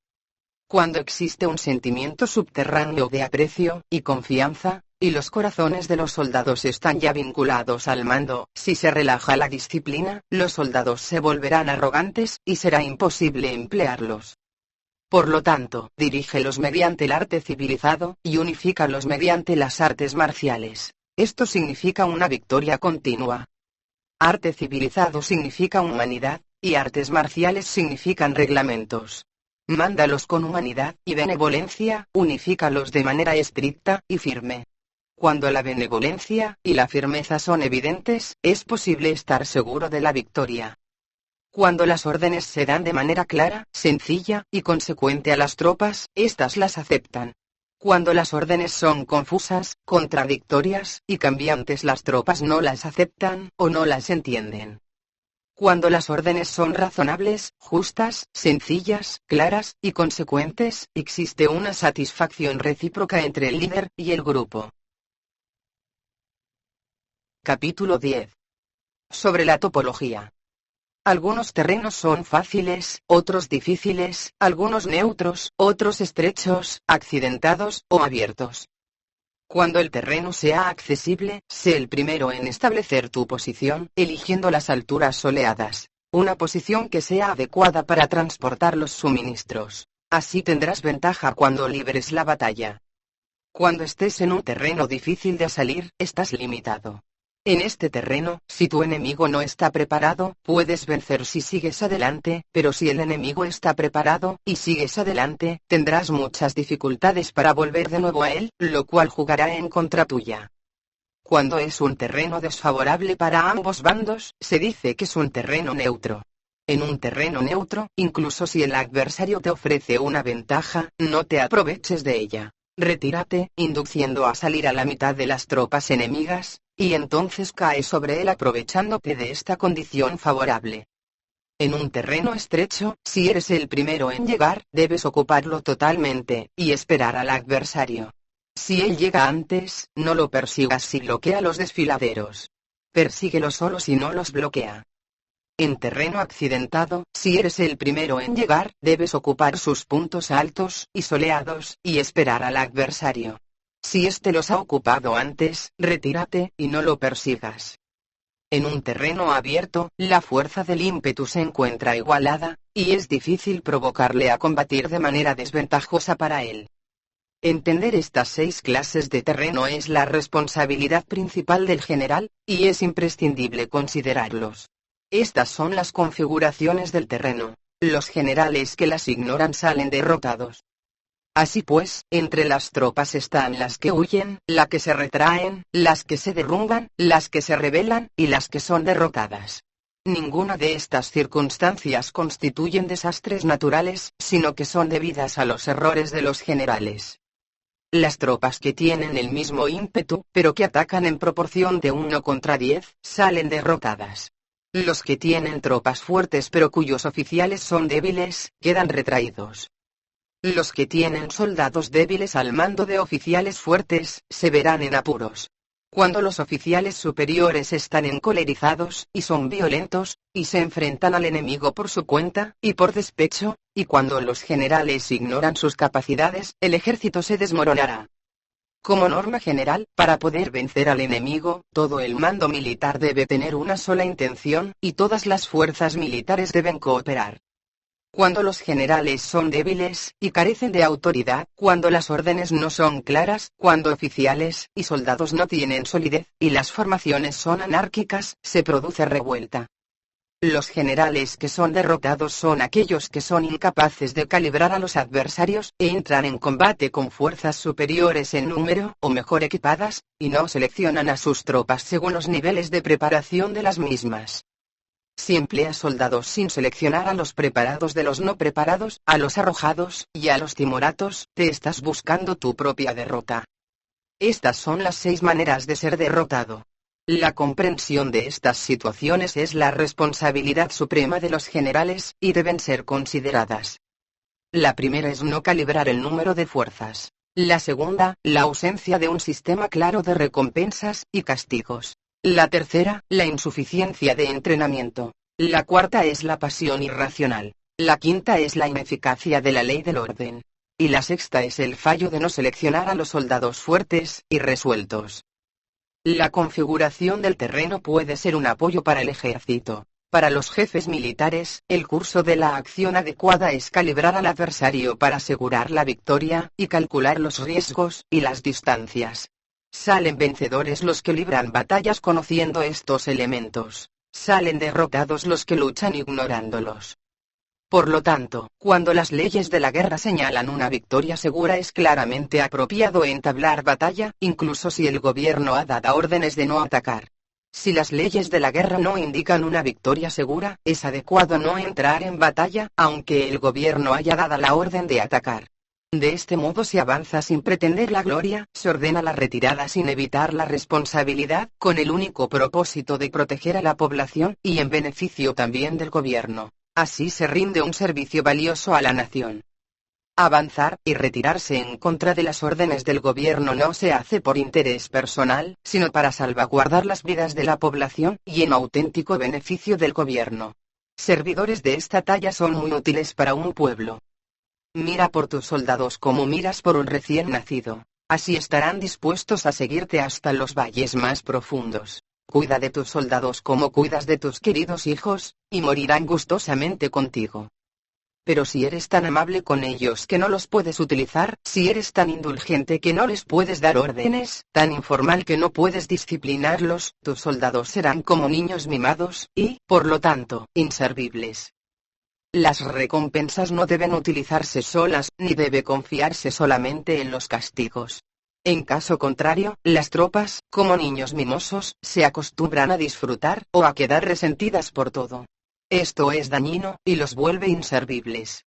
Cuando existe un sentimiento subterráneo de aprecio y confianza, y los corazones de los soldados están ya vinculados al mando, si se relaja la disciplina, los soldados se volverán arrogantes, y será imposible emplearlos. Por lo tanto, dirígelos mediante el arte civilizado, y unifícalos mediante las artes marciales. Esto significa una victoria continua. Arte civilizado significa humanidad, y artes marciales significan reglamentos. Mándalos con humanidad y benevolencia, unifícalos de manera estricta y firme. Cuando la benevolencia y la firmeza son evidentes, es posible estar seguro de la victoria. Cuando las órdenes se dan de manera clara, sencilla y consecuente a las tropas, éstas las aceptan. Cuando las órdenes son confusas, contradictorias y cambiantes, las tropas no las aceptan o no las entienden. Cuando las órdenes son razonables, justas, sencillas, claras y consecuentes, existe una satisfacción recíproca entre el líder y el grupo. Capítulo 10. Sobre la topología. Algunos terrenos son fáciles, otros difíciles, algunos neutros, otros estrechos, accidentados o abiertos. Cuando el terreno sea accesible, sé el primero en establecer tu posición, eligiendo las alturas soleadas, una posición que sea adecuada para transportar los suministros. Así tendrás ventaja cuando libres la batalla. Cuando estés en un terreno difícil de salir, estás limitado. En este terreno, si tu enemigo no está preparado, puedes vencer si sigues adelante, pero si el enemigo está preparado, y sigues adelante, tendrás muchas dificultades para volver de nuevo a él, lo cual jugará en contra tuya. Cuando es un terreno desfavorable para ambos bandos, se dice que es un terreno neutro. En un terreno neutro, incluso si el adversario te ofrece una ventaja, no te aproveches de ella. Retírate, induciendo a salir a la mitad de las tropas enemigas, y entonces cae sobre él aprovechándote de esta condición favorable. En un terreno estrecho, si eres el primero en llegar, debes ocuparlo totalmente, y esperar al adversario. Si él llega antes, no lo persigas si bloquea a los desfiladeros. Persíguelo solo si no los bloquea. En terreno accidentado, si eres el primero en llegar, debes ocupar sus puntos altos y soleados, y esperar al adversario. Si éste los ha ocupado antes, retírate y no lo persigas. En un terreno abierto, la fuerza del ímpetu se encuentra igualada, y es difícil provocarle a combatir de manera desventajosa para él. Entender estas 6 clases de terreno es la responsabilidad principal del general, y es imprescindible considerarlos. Estas son las configuraciones del terreno. Los generales que las ignoran salen derrotados. Así pues, entre las tropas están las que huyen, las que se retraen, las que se derrumban, las que se rebelan, y las que son derrotadas. Ninguna de estas circunstancias constituyen desastres naturales, sino que son debidas a los errores de los generales. Las tropas que tienen el mismo ímpetu, pero que atacan en proporción de 1 contra 10, salen derrotadas. Los que tienen tropas fuertes pero cuyos oficiales son débiles, quedan retraídos. Los que tienen soldados débiles al mando de oficiales fuertes, se verán en apuros. Cuando los oficiales superiores están encolerizados, y son violentos, y se enfrentan al enemigo por su cuenta, y por despecho, y cuando los generales ignoran sus capacidades, el ejército se desmoronará. Como norma general, para poder vencer al enemigo, todo el mando militar debe tener una sola intención, y todas las fuerzas militares deben cooperar. Cuando los generales son débiles, y carecen de autoridad, cuando las órdenes no son claras, cuando oficiales y soldados no tienen solidez, y las formaciones son anárquicas, se produce revuelta. Los generales que son derrotados son aquellos que son incapaces de calibrar a los adversarios, e entran en combate con fuerzas superiores en número, o mejor equipadas, y no seleccionan a sus tropas según los niveles de preparación de las mismas. Si empleas soldados sin seleccionar a los preparados de los no preparados, a los arrojados, y a los timoratos, te estás buscando tu propia derrota. Estas son las 6 maneras de ser derrotado. La comprensión de estas situaciones es la responsabilidad suprema de los generales, y deben ser consideradas. La primera es no calibrar el número de fuerzas. La segunda, la ausencia de un sistema claro de recompensas y castigos. La tercera, la insuficiencia de entrenamiento. La cuarta es la pasión irracional. La quinta es la ineficacia de la ley del orden. Y la sexta es el fallo de no seleccionar a los soldados fuertes y resueltos. La configuración del terreno puede ser un apoyo para el ejército. Para los jefes militares, el curso de la acción adecuada es calibrar al adversario para asegurar la victoria, y calcular los riesgos y las distancias. Salen vencedores los que libran batallas conociendo estos elementos. Salen derrotados los que luchan ignorándolos. Por lo tanto, cuando las leyes de la guerra señalan una victoria segura, es claramente apropiado entablar batalla, incluso si el gobierno ha dado órdenes de no atacar. Si las leyes de la guerra no indican una victoria segura, es adecuado no entrar en batalla, aunque el gobierno haya dado la orden de atacar. De este modo se avanza sin pretender la gloria, se ordena la retirada sin evitar la responsabilidad, con el único propósito de proteger a la población, y en beneficio también del gobierno. Así se rinde un servicio valioso a la nación. Avanzar y retirarse en contra de las órdenes del gobierno no se hace por interés personal, sino para salvaguardar las vidas de la población, y en auténtico beneficio del gobierno. Servidores de esta talla son muy útiles para un pueblo. Mira por tus soldados como miras por un recién nacido. Así estarán dispuestos a seguirte hasta los valles más profundos. Cuida de tus soldados como cuidas de tus queridos hijos, y morirán gustosamente contigo. Pero si eres tan amable con ellos que no los puedes utilizar, si eres tan indulgente que no les puedes dar órdenes, tan informal que no puedes disciplinarlos, tus soldados serán como niños mimados, y, por lo tanto, inservibles. Las recompensas no deben utilizarse solas, ni debe confiarse solamente en los castigos. En caso contrario, las tropas, como niños mimosos, se acostumbran a disfrutar, o a quedar resentidas por todo. Esto es dañino, y los vuelve inservibles.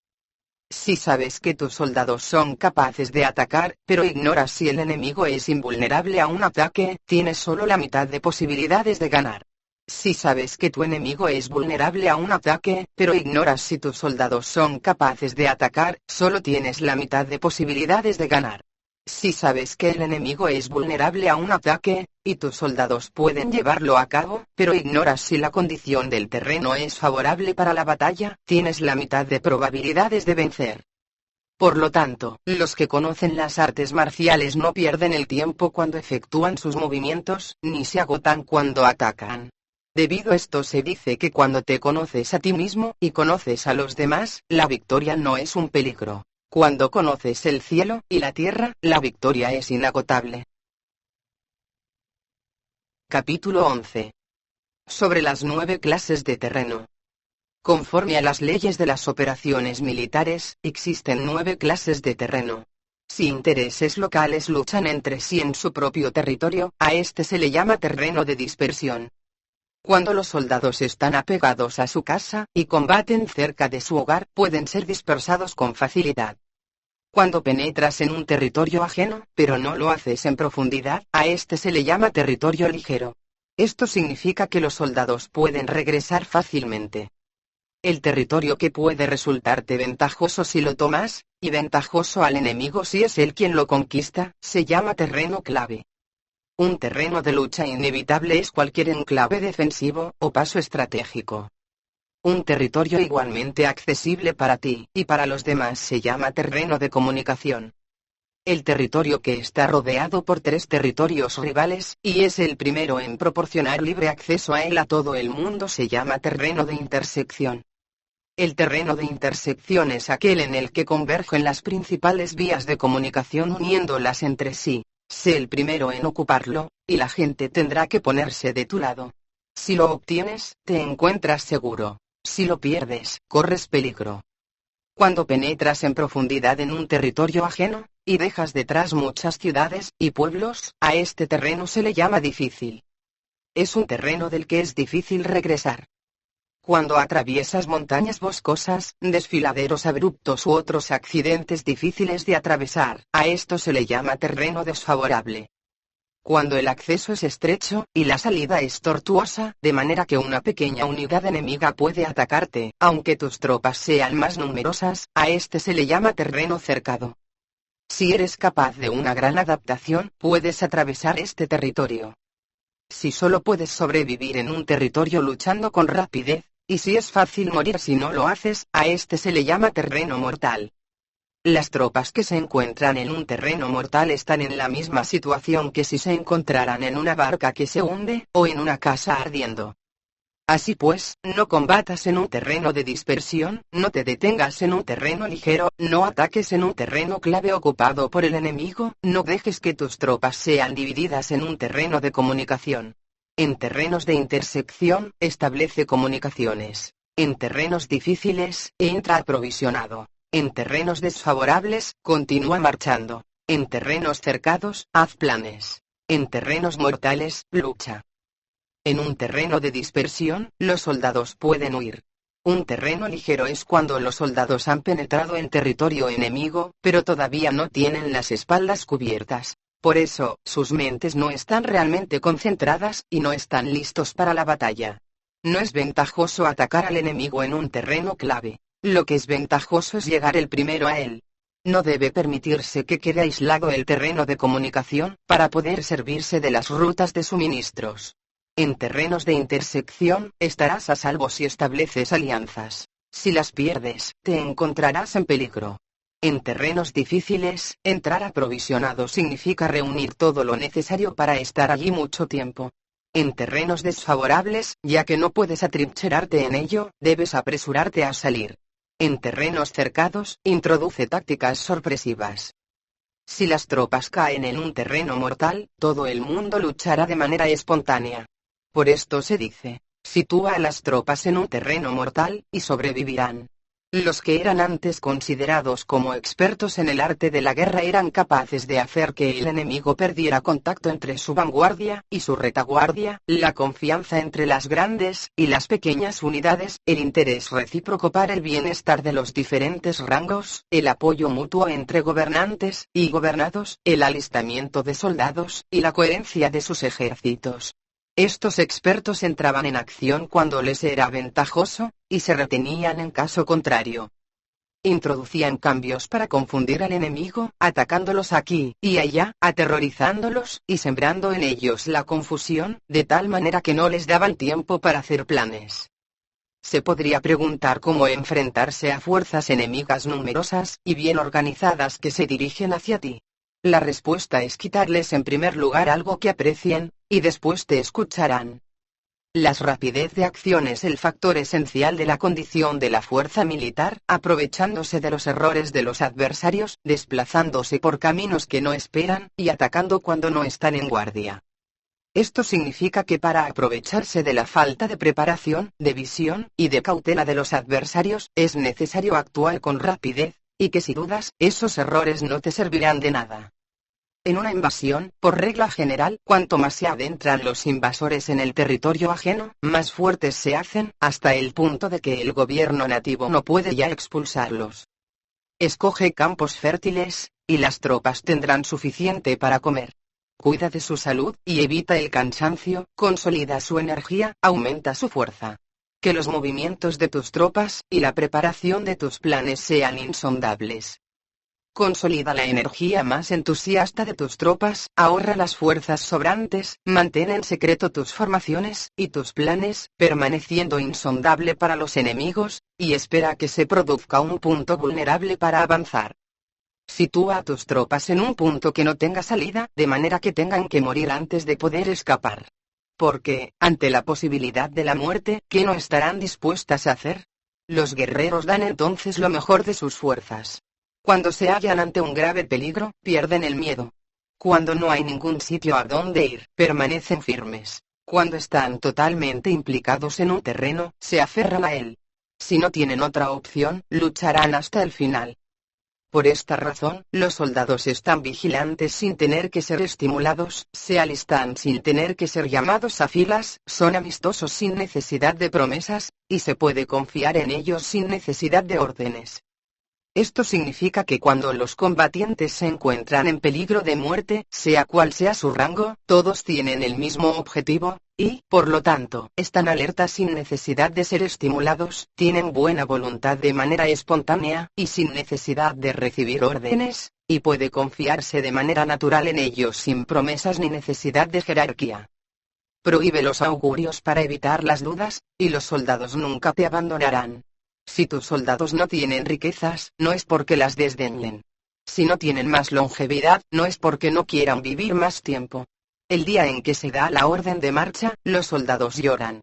Si sabes que tus soldados son capaces de atacar, pero ignoras si el enemigo es invulnerable a un ataque, tienes solo la mitad de posibilidades de ganar. Si sabes que tu enemigo es vulnerable a un ataque, pero ignoras si tus soldados son capaces de atacar, solo tienes la mitad de posibilidades de ganar. Si sabes que el enemigo es vulnerable a un ataque, y tus soldados pueden llevarlo a cabo, pero ignoras si la condición del terreno es favorable para la batalla, tienes la mitad de probabilidades de vencer. Por lo tanto, los que conocen las artes marciales no pierden el tiempo cuando efectúan sus movimientos, ni se agotan cuando atacan. Debido a esto se dice que cuando te conoces a ti mismo, y conoces a los demás, la victoria no es un peligro. Cuando conoces el cielo y la tierra, la victoria es inagotable. Capítulo 11. Sobre las 9 clases de terreno. Conforme a las leyes de las operaciones militares, existen 9 clases de terreno. Si intereses locales luchan entre sí en su propio territorio, a este se le llama terreno de dispersión. Cuando los soldados están apegados a su casa, y combaten cerca de su hogar, pueden ser dispersados con facilidad. Cuando penetras en un territorio ajeno, pero no lo haces en profundidad, a este se le llama territorio ligero. Esto significa que los soldados pueden regresar fácilmente. El territorio que puede resultarte ventajoso si lo tomas, y ventajoso al enemigo si es él quien lo conquista, se llama terreno clave. Un terreno de lucha inevitable es cualquier enclave defensivo, o paso estratégico. Un territorio igualmente accesible para ti, y para los demás se llama terreno de comunicación. El territorio que está rodeado por 3 territorios rivales, y es el primero en proporcionar libre acceso a él a todo el mundo se llama terreno de intersección. El terreno de intersección es aquel en el que convergen las principales vías de comunicación uniéndolas entre sí. Sé el primero en ocuparlo, y la gente tendrá que ponerse de tu lado. Si lo obtienes, te encuentras seguro. Si lo pierdes, corres peligro. Cuando penetras en profundidad en un territorio ajeno, y dejas detrás muchas ciudades y pueblos, a este terreno se le llama difícil. Es un terreno del que es difícil regresar. Cuando atraviesas montañas boscosas, desfiladeros abruptos u otros accidentes difíciles de atravesar, a esto se le llama terreno desfavorable. Cuando el acceso es estrecho, y la salida es tortuosa, de manera que una pequeña unidad enemiga puede atacarte, aunque tus tropas sean más numerosas, a este se le llama terreno cercado. Si eres capaz de una gran adaptación, puedes atravesar este territorio. Si solo puedes sobrevivir en un territorio luchando con rapidez, y si es fácil morir si no lo haces, a este se le llama terreno mortal. Las tropas que se encuentran en un terreno mortal están en la misma situación que si se encontraran en una barca que se hunde, o en una casa ardiendo. Así pues, no combatas en un terreno de dispersión, no te detengas en un terreno ligero, no ataques en un terreno clave ocupado por el enemigo, no dejes que tus tropas sean divididas en un terreno de comunicación. En terrenos de intersección, establece comunicaciones. En terrenos difíciles, entra aprovisionado. En terrenos desfavorables, continúa marchando. En terrenos cercados, haz planes. En terrenos mortales, lucha. En un terreno de dispersión, los soldados pueden huir. Un terreno ligero es cuando los soldados han penetrado en territorio enemigo, pero todavía no tienen las espaldas cubiertas. Por eso, sus mentes no están realmente concentradas y no están listos para la batalla. No es ventajoso atacar al enemigo en un terreno clave. Lo que es ventajoso es llegar el primero a él. No debe permitirse que quede aislado el terreno de comunicación, para poder servirse de las rutas de suministros. En terrenos de intersección, estarás a salvo si estableces alianzas. Si las pierdes, te encontrarás en peligro. En terrenos difíciles, entrar aprovisionado significa reunir todo lo necesario para estar allí mucho tiempo. En terrenos desfavorables, ya que no puedes atrincherarte en ello, debes apresurarte a salir. En terrenos cercados, introduce tácticas sorpresivas. Si las tropas caen en un terreno mortal, todo el mundo luchará de manera espontánea. Por esto se dice, sitúa a las tropas en un terreno mortal, y sobrevivirán. Los que eran antes considerados como expertos en el arte de la guerra eran capaces de hacer que el enemigo perdiera contacto entre su vanguardia y su retaguardia, la confianza entre las grandes y las pequeñas unidades, el interés recíproco para el bienestar de los diferentes rangos, el apoyo mutuo entre gobernantes y gobernados, el alistamiento de soldados, y la coherencia de sus ejércitos. Estos expertos entraban en acción cuando les era ventajoso, y se retenían en caso contrario. Introducían cambios para confundir al enemigo, atacándolos aquí y allá, aterrorizándolos, y sembrando en ellos la confusión, de tal manera que no les daban tiempo para hacer planes. Se podría preguntar cómo enfrentarse a fuerzas enemigas numerosas y bien organizadas que se dirigen hacia ti. La respuesta es quitarles en primer lugar algo que aprecien, y después te escucharán. La rapidez de acción es el factor esencial de la condición de la fuerza militar, aprovechándose de los errores de los adversarios, desplazándose por caminos que no esperan, y atacando cuando no están en guardia. Esto significa que para aprovecharse de la falta de preparación, de visión, y de cautela de los adversarios, es necesario actuar con rapidez, y que si dudas, esos errores no te servirán de nada. En una invasión, por regla general, cuanto más se adentran los invasores en el territorio ajeno, más fuertes se hacen, hasta el punto de que el gobierno nativo no puede ya expulsarlos. Escoge campos fértiles, y las tropas tendrán suficiente para comer. Cuida de su salud, y evita el cansancio, consolida su energía, aumenta su fuerza. Que los movimientos de tus tropas, y la preparación de tus planes sean insondables. Consolida la energía más entusiasta de tus tropas, ahorra las fuerzas sobrantes, mantén en secreto tus formaciones y tus planes, permaneciendo insondable para los enemigos, y espera que se produzca un punto vulnerable para avanzar. Sitúa a tus tropas en un punto que no tenga salida, de manera que tengan que morir antes de poder escapar. Porque, ante la posibilidad de la muerte, ¿qué no estarán dispuestas a hacer? Los guerreros dan entonces lo mejor de sus fuerzas. Cuando se hallan ante un grave peligro, pierden el miedo. Cuando no hay ningún sitio a donde ir, permanecen firmes. Cuando están totalmente implicados en un terreno, se aferran a él. Si no tienen otra opción, lucharán hasta el final. Por esta razón, los soldados están vigilantes sin tener que ser estimulados, se alistan sin tener que ser llamados a filas, son amistosos sin necesidad de promesas, y se puede confiar en ellos sin necesidad de órdenes. Esto significa que cuando los combatientes se encuentran en peligro de muerte, sea cual sea su rango, todos tienen el mismo objetivo, y, por lo tanto, están alertas sin necesidad de ser estimulados, tienen buena voluntad de manera espontánea, y sin necesidad de recibir órdenes, y puede confiarse de manera natural en ellos sin promesas ni necesidad de jerarquía. Prohíbe los augurios para evitar las dudas, y los soldados nunca te abandonarán. Si tus soldados no tienen riquezas, no es porque las desdeñen. Si no tienen más longevidad, no es porque no quieran vivir más tiempo. El día en que se da la orden de marcha, los soldados lloran.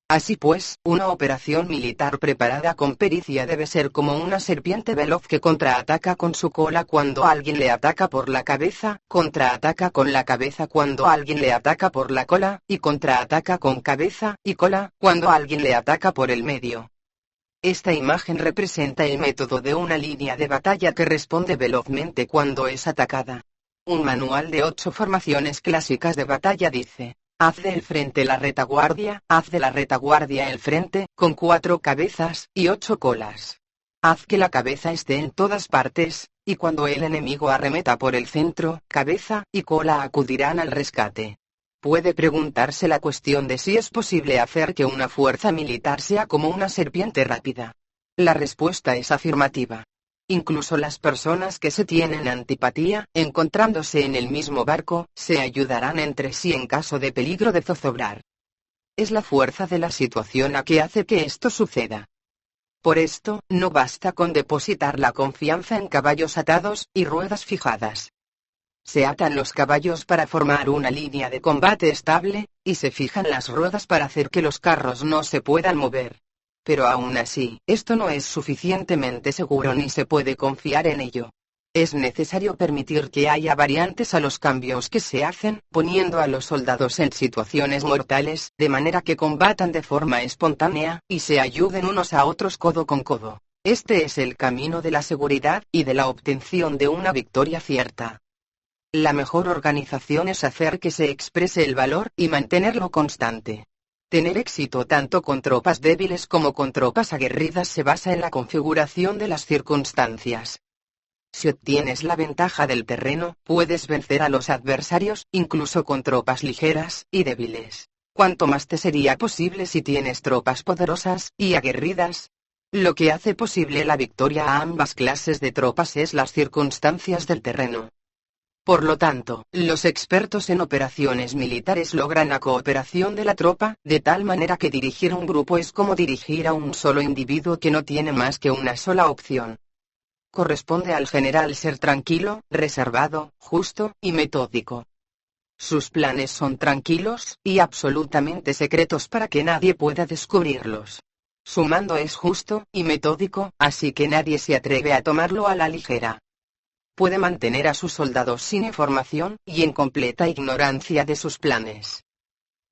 Así pues, una operación militar preparada con pericia debe ser como una serpiente veloz que contraataca con su cola cuando alguien le ataca por la cabeza, contraataca con la cabeza cuando alguien le ataca por la cola, y contraataca con cabeza y cola cuando alguien le ataca por el medio. Esta imagen representa el método de una línea de batalla que responde velozmente cuando es atacada. Un manual de 8 formaciones clásicas de batalla dice: Haz del frente la retaguardia, haz de la retaguardia el frente, con 4 cabezas y 8 colas. Haz que la cabeza esté en todas partes, y cuando el enemigo arremeta por el centro, cabeza y cola acudirán al rescate. Puede preguntarse la cuestión de si es posible hacer que una fuerza militar sea como una serpiente rápida. La respuesta es afirmativa. Incluso las personas que se tienen antipatía, encontrándose en el mismo barco, se ayudarán entre sí en caso de peligro de zozobrar. Es la fuerza de la situación la que hace que esto suceda. Por esto, no basta con depositar la confianza en caballos atados y ruedas fijadas. Se atan los caballos para formar una línea de combate estable, y se fijan las ruedas para hacer que los carros no se puedan mover. Pero aún así, esto no es suficientemente seguro ni se puede confiar en ello. Es necesario permitir que haya variantes a los cambios que se hacen, poniendo a los soldados en situaciones mortales, de manera que combatan de forma espontánea, y se ayuden unos a otros codo con codo. Este es el camino de la seguridad, y de la obtención de una victoria cierta. La mejor organización es hacer que se exprese el valor, y mantenerlo constante. Tener éxito tanto con tropas débiles como con tropas aguerridas se basa en la configuración de las circunstancias. Si obtienes la ventaja del terreno, puedes vencer a los adversarios, incluso con tropas ligeras y débiles. Cuanto más te sería posible si tienes tropas poderosas y aguerridas. Lo que hace posible la victoria a ambas clases de tropas es las circunstancias del terreno. Por lo tanto, los expertos en operaciones militares logran la cooperación de la tropa, de tal manera que dirigir un grupo es como dirigir a un solo individuo que no tiene más que una sola opción. Corresponde al general ser tranquilo, reservado, justo y metódico. Sus planes son tranquilos y absolutamente secretos para que nadie pueda descubrirlos. Su mando es justo y metódico, así que nadie se atreve a tomarlo a la ligera. Puede mantener a sus soldados sin información y en completa ignorancia de sus planes.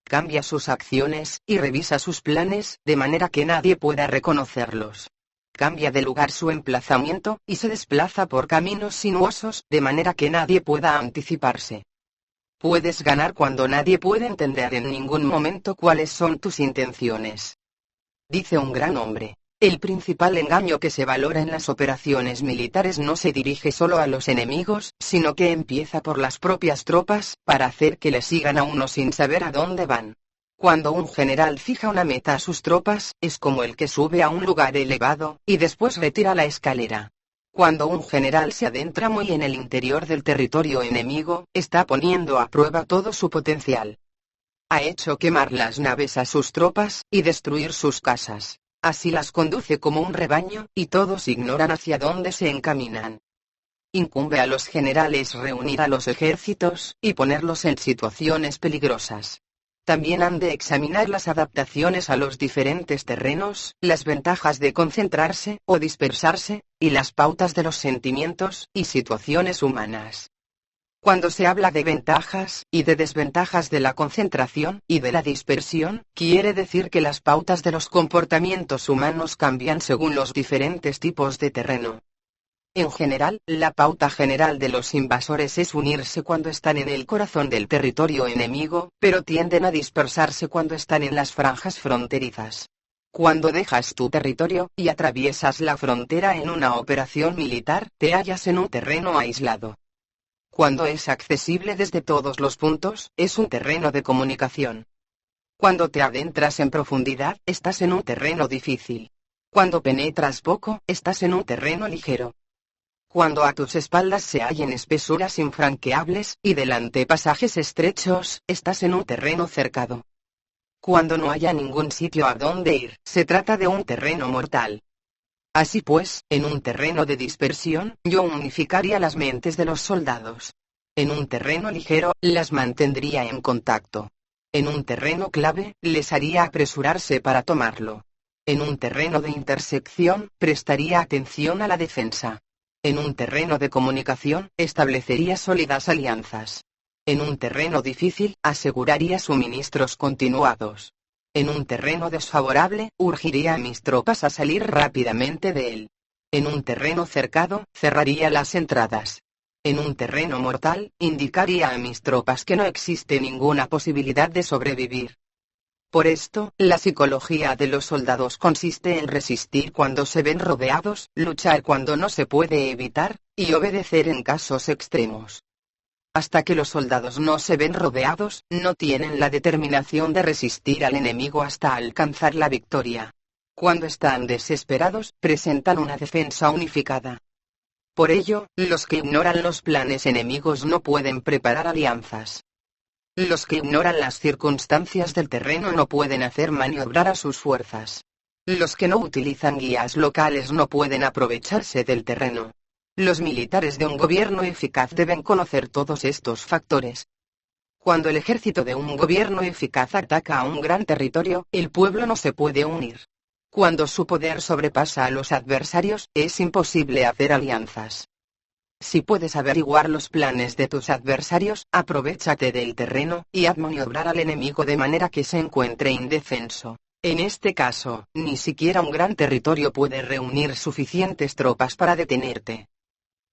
Cambia sus acciones y revisa sus planes, de manera que nadie pueda reconocerlos. Cambia de lugar su emplazamiento, y se desplaza por caminos sinuosos, de manera que nadie pueda anticiparse. Puedes ganar cuando nadie puede entender en ningún momento cuáles son tus intenciones. Dice un gran hombre. El principal engaño que se valora en las operaciones militares no se dirige solo a los enemigos, sino que empieza por las propias tropas, para hacer que le sigan a uno sin saber a dónde van. Cuando un general fija una meta a sus tropas, es como el que sube a un lugar elevado, y después retira la escalera. Cuando un general se adentra muy en el interior del territorio enemigo, está poniendo a prueba todo su potencial. Ha hecho quemar las naves a sus tropas, y destruir sus casas. Así las conduce como un rebaño, y todos ignoran hacia dónde se encaminan. Incumbe a los generales reunir a los ejércitos, y ponerlos en situaciones peligrosas. También han de examinar las adaptaciones a los diferentes terrenos, las ventajas de concentrarse o dispersarse, y las pautas de los sentimientos y situaciones humanas. Cuando se habla de ventajas y de desventajas de la concentración y de la dispersión, quiere decir que las pautas de los comportamientos humanos cambian según los diferentes tipos de terreno. En general, la pauta general de los invasores es unirse cuando están en el corazón del territorio enemigo, pero tienden a dispersarse cuando están en las franjas fronterizas. Cuando dejas tu territorio y atraviesas la frontera en una operación militar, te hallas en un terreno aislado. Cuando es accesible desde todos los puntos, es un terreno de comunicación. Cuando te adentras en profundidad, estás en un terreno difícil. Cuando penetras poco, estás en un terreno ligero. Cuando a tus espaldas se hallen espesuras infranqueables, y delante pasajes estrechos, estás en un terreno cercado. Cuando no haya ningún sitio a donde ir, se trata de un terreno mortal. Así pues, en un terreno de dispersión, yo unificaría las mentes de los soldados. En un terreno ligero, las mantendría en contacto. En un terreno clave, les haría apresurarse para tomarlo. En un terreno de intersección, prestaría atención a la defensa. En un terreno de comunicación, establecería sólidas alianzas. En un terreno difícil, aseguraría suministros continuados. En un terreno desfavorable, urgiría a mis tropas a salir rápidamente de él. En un terreno cercado, cerraría las entradas. En un terreno mortal, indicaría a mis tropas que no existe ninguna posibilidad de sobrevivir. Por esto, la psicología de los soldados consiste en resistir cuando se ven rodeados, luchar cuando no se puede evitar, y obedecer en casos extremos. Hasta que los soldados no se ven rodeados, no tienen la determinación de resistir al enemigo hasta alcanzar la victoria. Cuando están desesperados, presentan una defensa unificada. Por ello, los que ignoran los planes enemigos no pueden preparar alianzas. Los que ignoran las circunstancias del terreno no pueden hacer maniobrar a sus fuerzas. Los que no utilizan guías locales no pueden aprovecharse del terreno. Los militares de un gobierno eficaz deben conocer todos estos factores. Cuando el ejército de un gobierno eficaz ataca a un gran territorio, el pueblo no se puede unir. Cuando su poder sobrepasa a los adversarios, es imposible hacer alianzas. Si puedes averiguar los planes de tus adversarios, aprovéchate del terreno, y haz maniobrar al enemigo de manera que se encuentre indefenso. En este caso, ni siquiera un gran territorio puede reunir suficientes tropas para detenerte.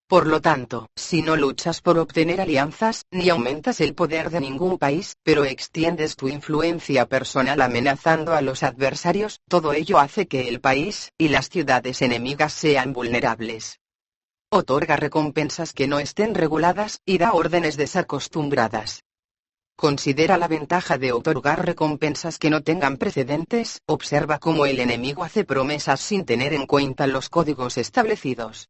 Por lo tanto, si no luchas por obtener alianzas, ni aumentas el poder de ningún país, pero extiendes tu influencia personal amenazando a los adversarios, todo ello hace que el país, y las ciudades enemigas sean vulnerables. Otorga recompensas que no estén reguladas, y da órdenes desacostumbradas. Considera la ventaja de otorgar recompensas que no tengan precedentes, observa cómo el enemigo hace promesas sin tener en cuenta los códigos establecidos.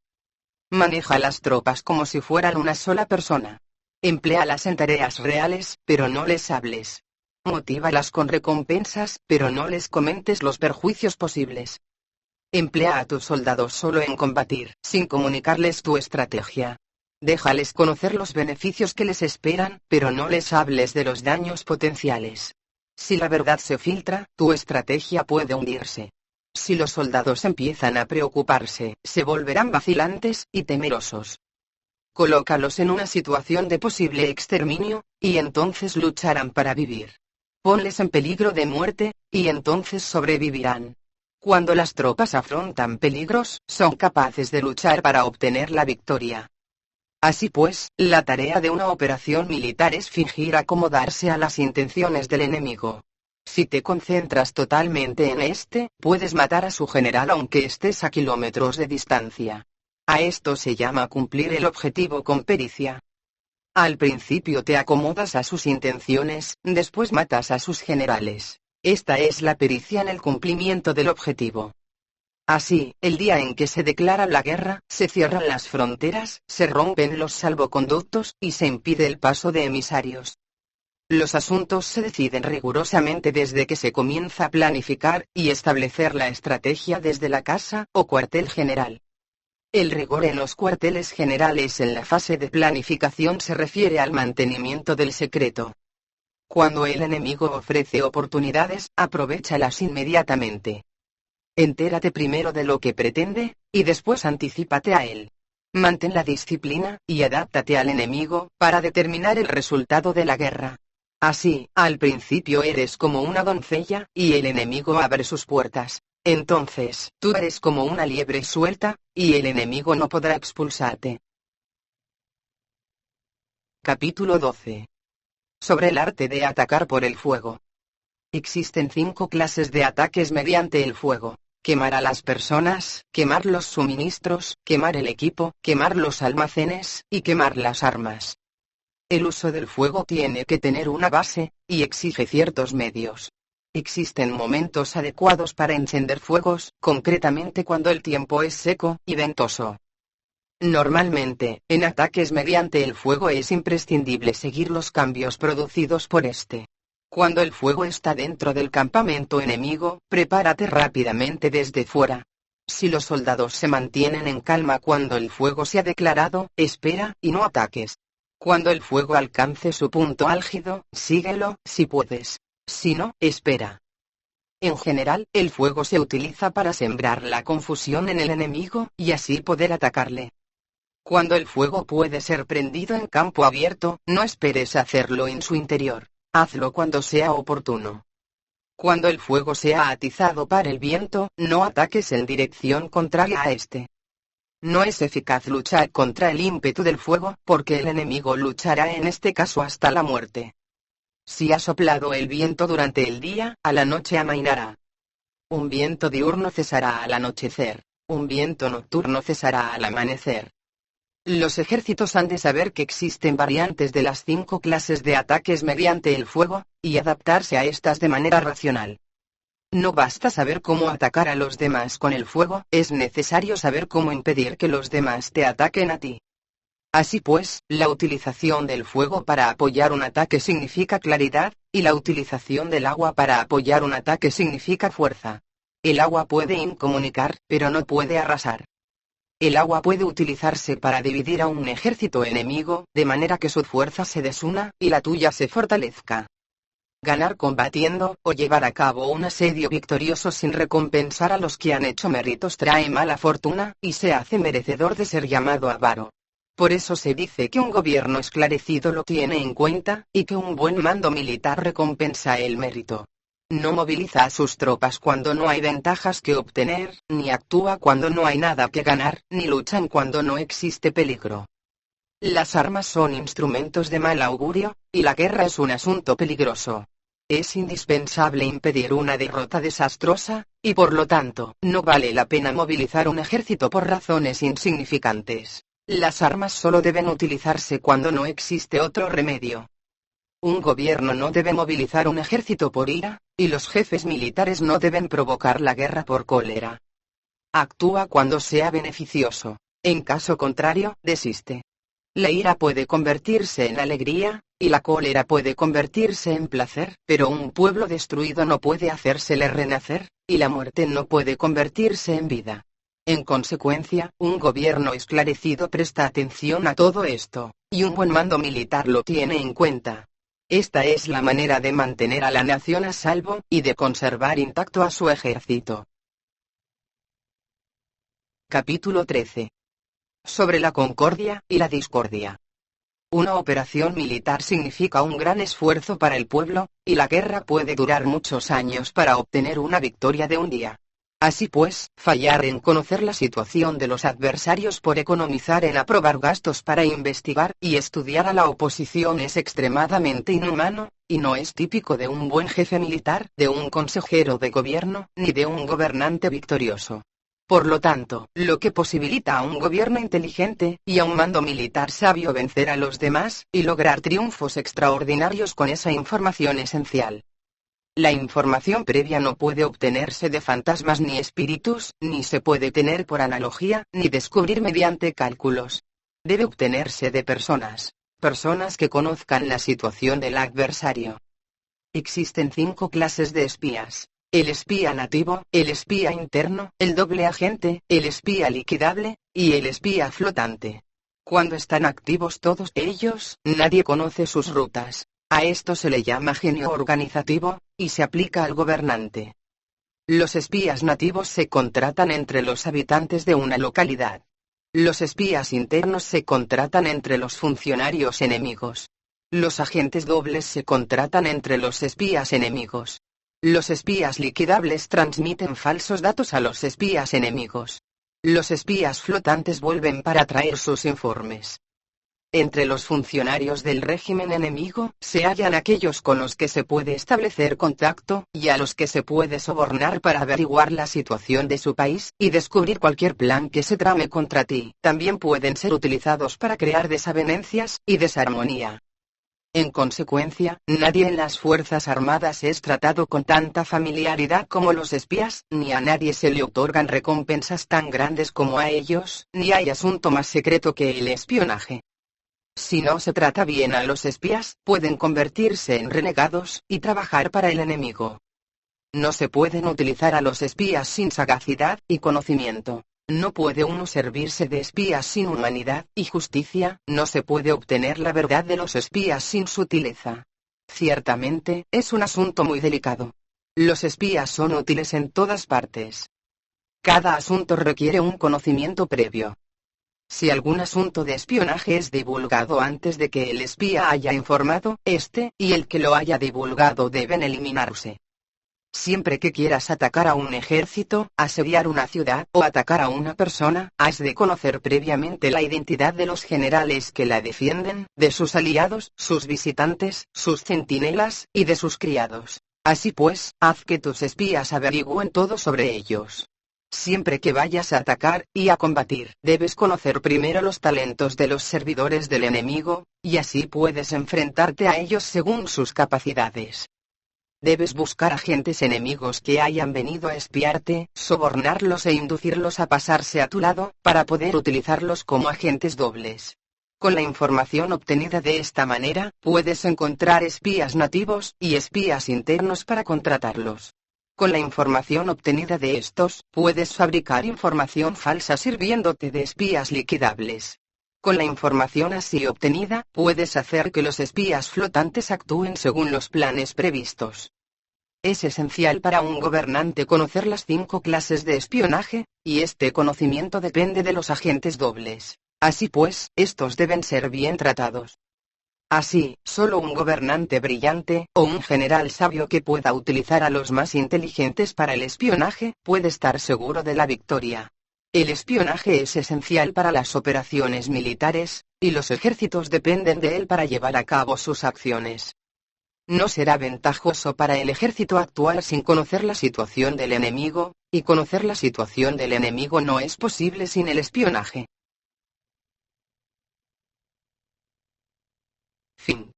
Maneja las tropas como si fueran una sola persona. Empléalas en tareas reales, pero no les hables. Motívalas con recompensas, pero no les comentes los perjuicios posibles. Emplea a tus soldados solo en combatir, sin comunicarles tu estrategia. Déjales conocer los beneficios que les esperan, pero no les hables de los daños potenciales. Si la verdad se filtra, tu estrategia puede hundirse. Si los soldados empiezan a preocuparse, se volverán vacilantes y temerosos. Colócalos en una situación de posible exterminio, y entonces lucharán para vivir. Ponles en peligro de muerte, y entonces sobrevivirán. Cuando las tropas afrontan peligros, son capaces de luchar para obtener la victoria. Así pues, la tarea de una operación militar es fingir acomodarse a las intenciones del enemigo. Si te concentras totalmente en este, puedes matar a su general aunque estés a kilómetros de distancia. A esto se llama cumplir el objetivo con pericia. Al principio te acomodas a sus intenciones, después matas a sus generales. Esta es la pericia en el cumplimiento del objetivo. Así, el día en que se declara la guerra, se cierran las fronteras, se rompen los salvoconductos, y se impide el paso de emisarios. Los asuntos se deciden rigurosamente desde que se comienza a planificar y establecer la estrategia desde la casa o cuartel general. El rigor en los cuarteles generales en la fase de planificación se refiere al mantenimiento del secreto. Cuando el enemigo ofrece oportunidades, aprovéchalas inmediatamente. Entérate primero de lo que pretende, y después anticípate a él. Mantén la disciplina, y adáptate al enemigo, para determinar el resultado de la guerra. Así, al principio eres como una doncella, y el enemigo abre sus puertas. Entonces, tú eres como una liebre suelta, y el enemigo no podrá expulsarte. Capítulo 12. Sobre el arte de atacar por el fuego. Existen 5 clases de ataques mediante el fuego: quemar a las personas, quemar los suministros, quemar el equipo, quemar los almacenes, y quemar las armas. El uso del fuego tiene que tener una base, y exige ciertos medios. Existen momentos adecuados para encender fuegos, concretamente cuando el tiempo es seco y ventoso. Normalmente, en ataques mediante el fuego es imprescindible seguir los cambios producidos por este. Cuando el fuego está dentro del campamento enemigo, prepárate rápidamente desde fuera. Si los soldados se mantienen en calma cuando el fuego se ha declarado, espera y no ataques. Cuando el fuego alcance su punto álgido, síguelo, si puedes. Si no, espera. En general, el fuego se utiliza para sembrar la confusión en el enemigo, y así poder atacarle. Cuando el fuego puede ser prendido en campo abierto, no esperes hacerlo en su interior. Hazlo cuando sea oportuno. Cuando el fuego sea atizado para el viento, no ataques en dirección contraria a este. No es eficaz luchar contra el ímpetu del fuego, porque el enemigo luchará en este caso hasta la muerte. Si ha soplado el viento durante el día, a la noche amainará. Un viento diurno cesará al anochecer, un viento nocturno cesará al amanecer. Los ejércitos han de saber que existen variantes de las 5 clases de ataques mediante el fuego, y adaptarse a estas de manera racional. No basta saber cómo atacar a los demás con el fuego, es necesario saber cómo impedir que los demás te ataquen a ti. Así pues, la utilización del fuego para apoyar un ataque significa claridad, y la utilización del agua para apoyar un ataque significa fuerza. El agua puede incomunicar, pero no puede arrasar. El agua puede utilizarse para dividir a un ejército enemigo, de manera que su fuerza se desuna, y la tuya se fortalezca. Ganar combatiendo, o llevar a cabo un asedio victorioso sin recompensar a los que han hecho méritos trae mala fortuna, y se hace merecedor de ser llamado avaro. Por eso se dice que un gobierno esclarecido lo tiene en cuenta, y que un buen mando militar recompensa el mérito. No moviliza a sus tropas cuando no hay ventajas que obtener, ni actúa cuando no hay nada que ganar, ni luchan cuando no existe peligro. Las armas son instrumentos de mal augurio, y la guerra es un asunto peligroso. Es indispensable impedir una derrota desastrosa, y por lo tanto, no vale la pena movilizar un ejército por razones insignificantes. Las armas solo deben utilizarse cuando no existe otro remedio. Un gobierno no debe movilizar un ejército por ira, y los jefes militares no deben provocar la guerra por cólera. Actúa cuando sea beneficioso. En caso contrario, desiste. La ira puede convertirse en alegría, y la cólera puede convertirse en placer, pero un pueblo destruido no puede hacérsele renacer, y la muerte no puede convertirse en vida. En consecuencia, un gobierno esclarecido presta atención a todo esto, y un buen mando militar lo tiene en cuenta. Esta es la manera de mantener a la nación a salvo, y de conservar intacto a su ejército. Capítulo 13. Sobre la concordia y la discordia. Una operación militar significa un gran esfuerzo para el pueblo, y la guerra puede durar muchos años para obtener una victoria de un día. Así pues, fallar en conocer la situación de los adversarios por economizar en aprobar gastos para investigar y estudiar a la oposición es extremadamente inhumano, y no es típico de un buen jefe militar, de un consejero de gobierno, ni de un gobernante victorioso. Por lo tanto, lo que posibilita a un gobierno inteligente, y a un mando militar sabio vencer a los demás, y lograr triunfos extraordinarios con esa información esencial. La información previa no puede obtenerse de fantasmas ni espíritus, ni se puede tener por analogía, ni descubrir mediante cálculos. Debe obtenerse de personas que conozcan la situación del adversario. Existen 5 clases de espías: el espía nativo, el espía interno, el doble agente, el espía liquidable, y el espía flotante. Cuando están activos todos ellos, nadie conoce sus rutas. A esto se le llama genio organizativo, y se aplica al gobernante. Los espías nativos se contratan entre los habitantes de una localidad. Los espías internos se contratan entre los funcionarios enemigos. Los agentes dobles se contratan entre los espías enemigos. Los espías liquidables transmiten falsos datos a los espías enemigos. Los espías flotantes vuelven para traer sus informes. Entre los funcionarios del régimen enemigo, se hallan aquellos con los que se puede establecer contacto, y a los que se puede sobornar para averiguar la situación de su país, y descubrir cualquier plan que se trame contra ti. También pueden ser utilizados para crear desavenencias, y desarmonía. En consecuencia, nadie en las Fuerzas Armadas es tratado con tanta familiaridad como los espías, ni a nadie se le otorgan recompensas tan grandes como a ellos, ni hay asunto más secreto que el espionaje. Si no se trata bien a los espías, pueden convertirse en renegados, y trabajar para el enemigo. No se pueden utilizar a los espías sin sagacidad y conocimiento. No puede uno servirse de espías sin humanidad y justicia, no se puede obtener la verdad de los espías sin sutileza. Ciertamente, es un asunto muy delicado. Los espías son útiles en todas partes. Cada asunto requiere un conocimiento previo. Si algún asunto de espionaje es divulgado antes de que el espía haya informado, este y el que lo haya divulgado deben eliminarse. Siempre que quieras atacar a un ejército, asediar una ciudad o atacar a una persona, has de conocer previamente la identidad de los generales que la defienden, de sus aliados, sus visitantes, sus centinelas, y de sus criados. Así pues, haz que tus espías averigüen todo sobre ellos. Siempre que vayas a atacar y a combatir, debes conocer primero los talentos de los servidores del enemigo, y así puedes enfrentarte a ellos según sus capacidades. Debes buscar agentes enemigos que hayan venido a espiarte, sobornarlos e inducirlos a pasarse a tu lado, para poder utilizarlos como agentes dobles. Con la información obtenida de esta manera, puedes encontrar espías nativos y espías internos para contratarlos. Con la información obtenida de estos, puedes fabricar información falsa sirviéndote de espías liquidables. Con la información así obtenida, puedes hacer que los espías flotantes actúen según los planes previstos. Es esencial para un gobernante conocer las 5 clases de espionaje, y este conocimiento depende de los agentes dobles. Así pues, estos deben ser bien tratados. Así, solo un gobernante brillante, o un general sabio que pueda utilizar a los más inteligentes para el espionaje, puede estar seguro de la victoria. El espionaje es esencial para las operaciones militares, y los ejércitos dependen de él para llevar a cabo sus acciones. No será ventajoso para el ejército actuar sin conocer la situación del enemigo, y conocer la situación del enemigo no es posible sin el espionaje. Fin.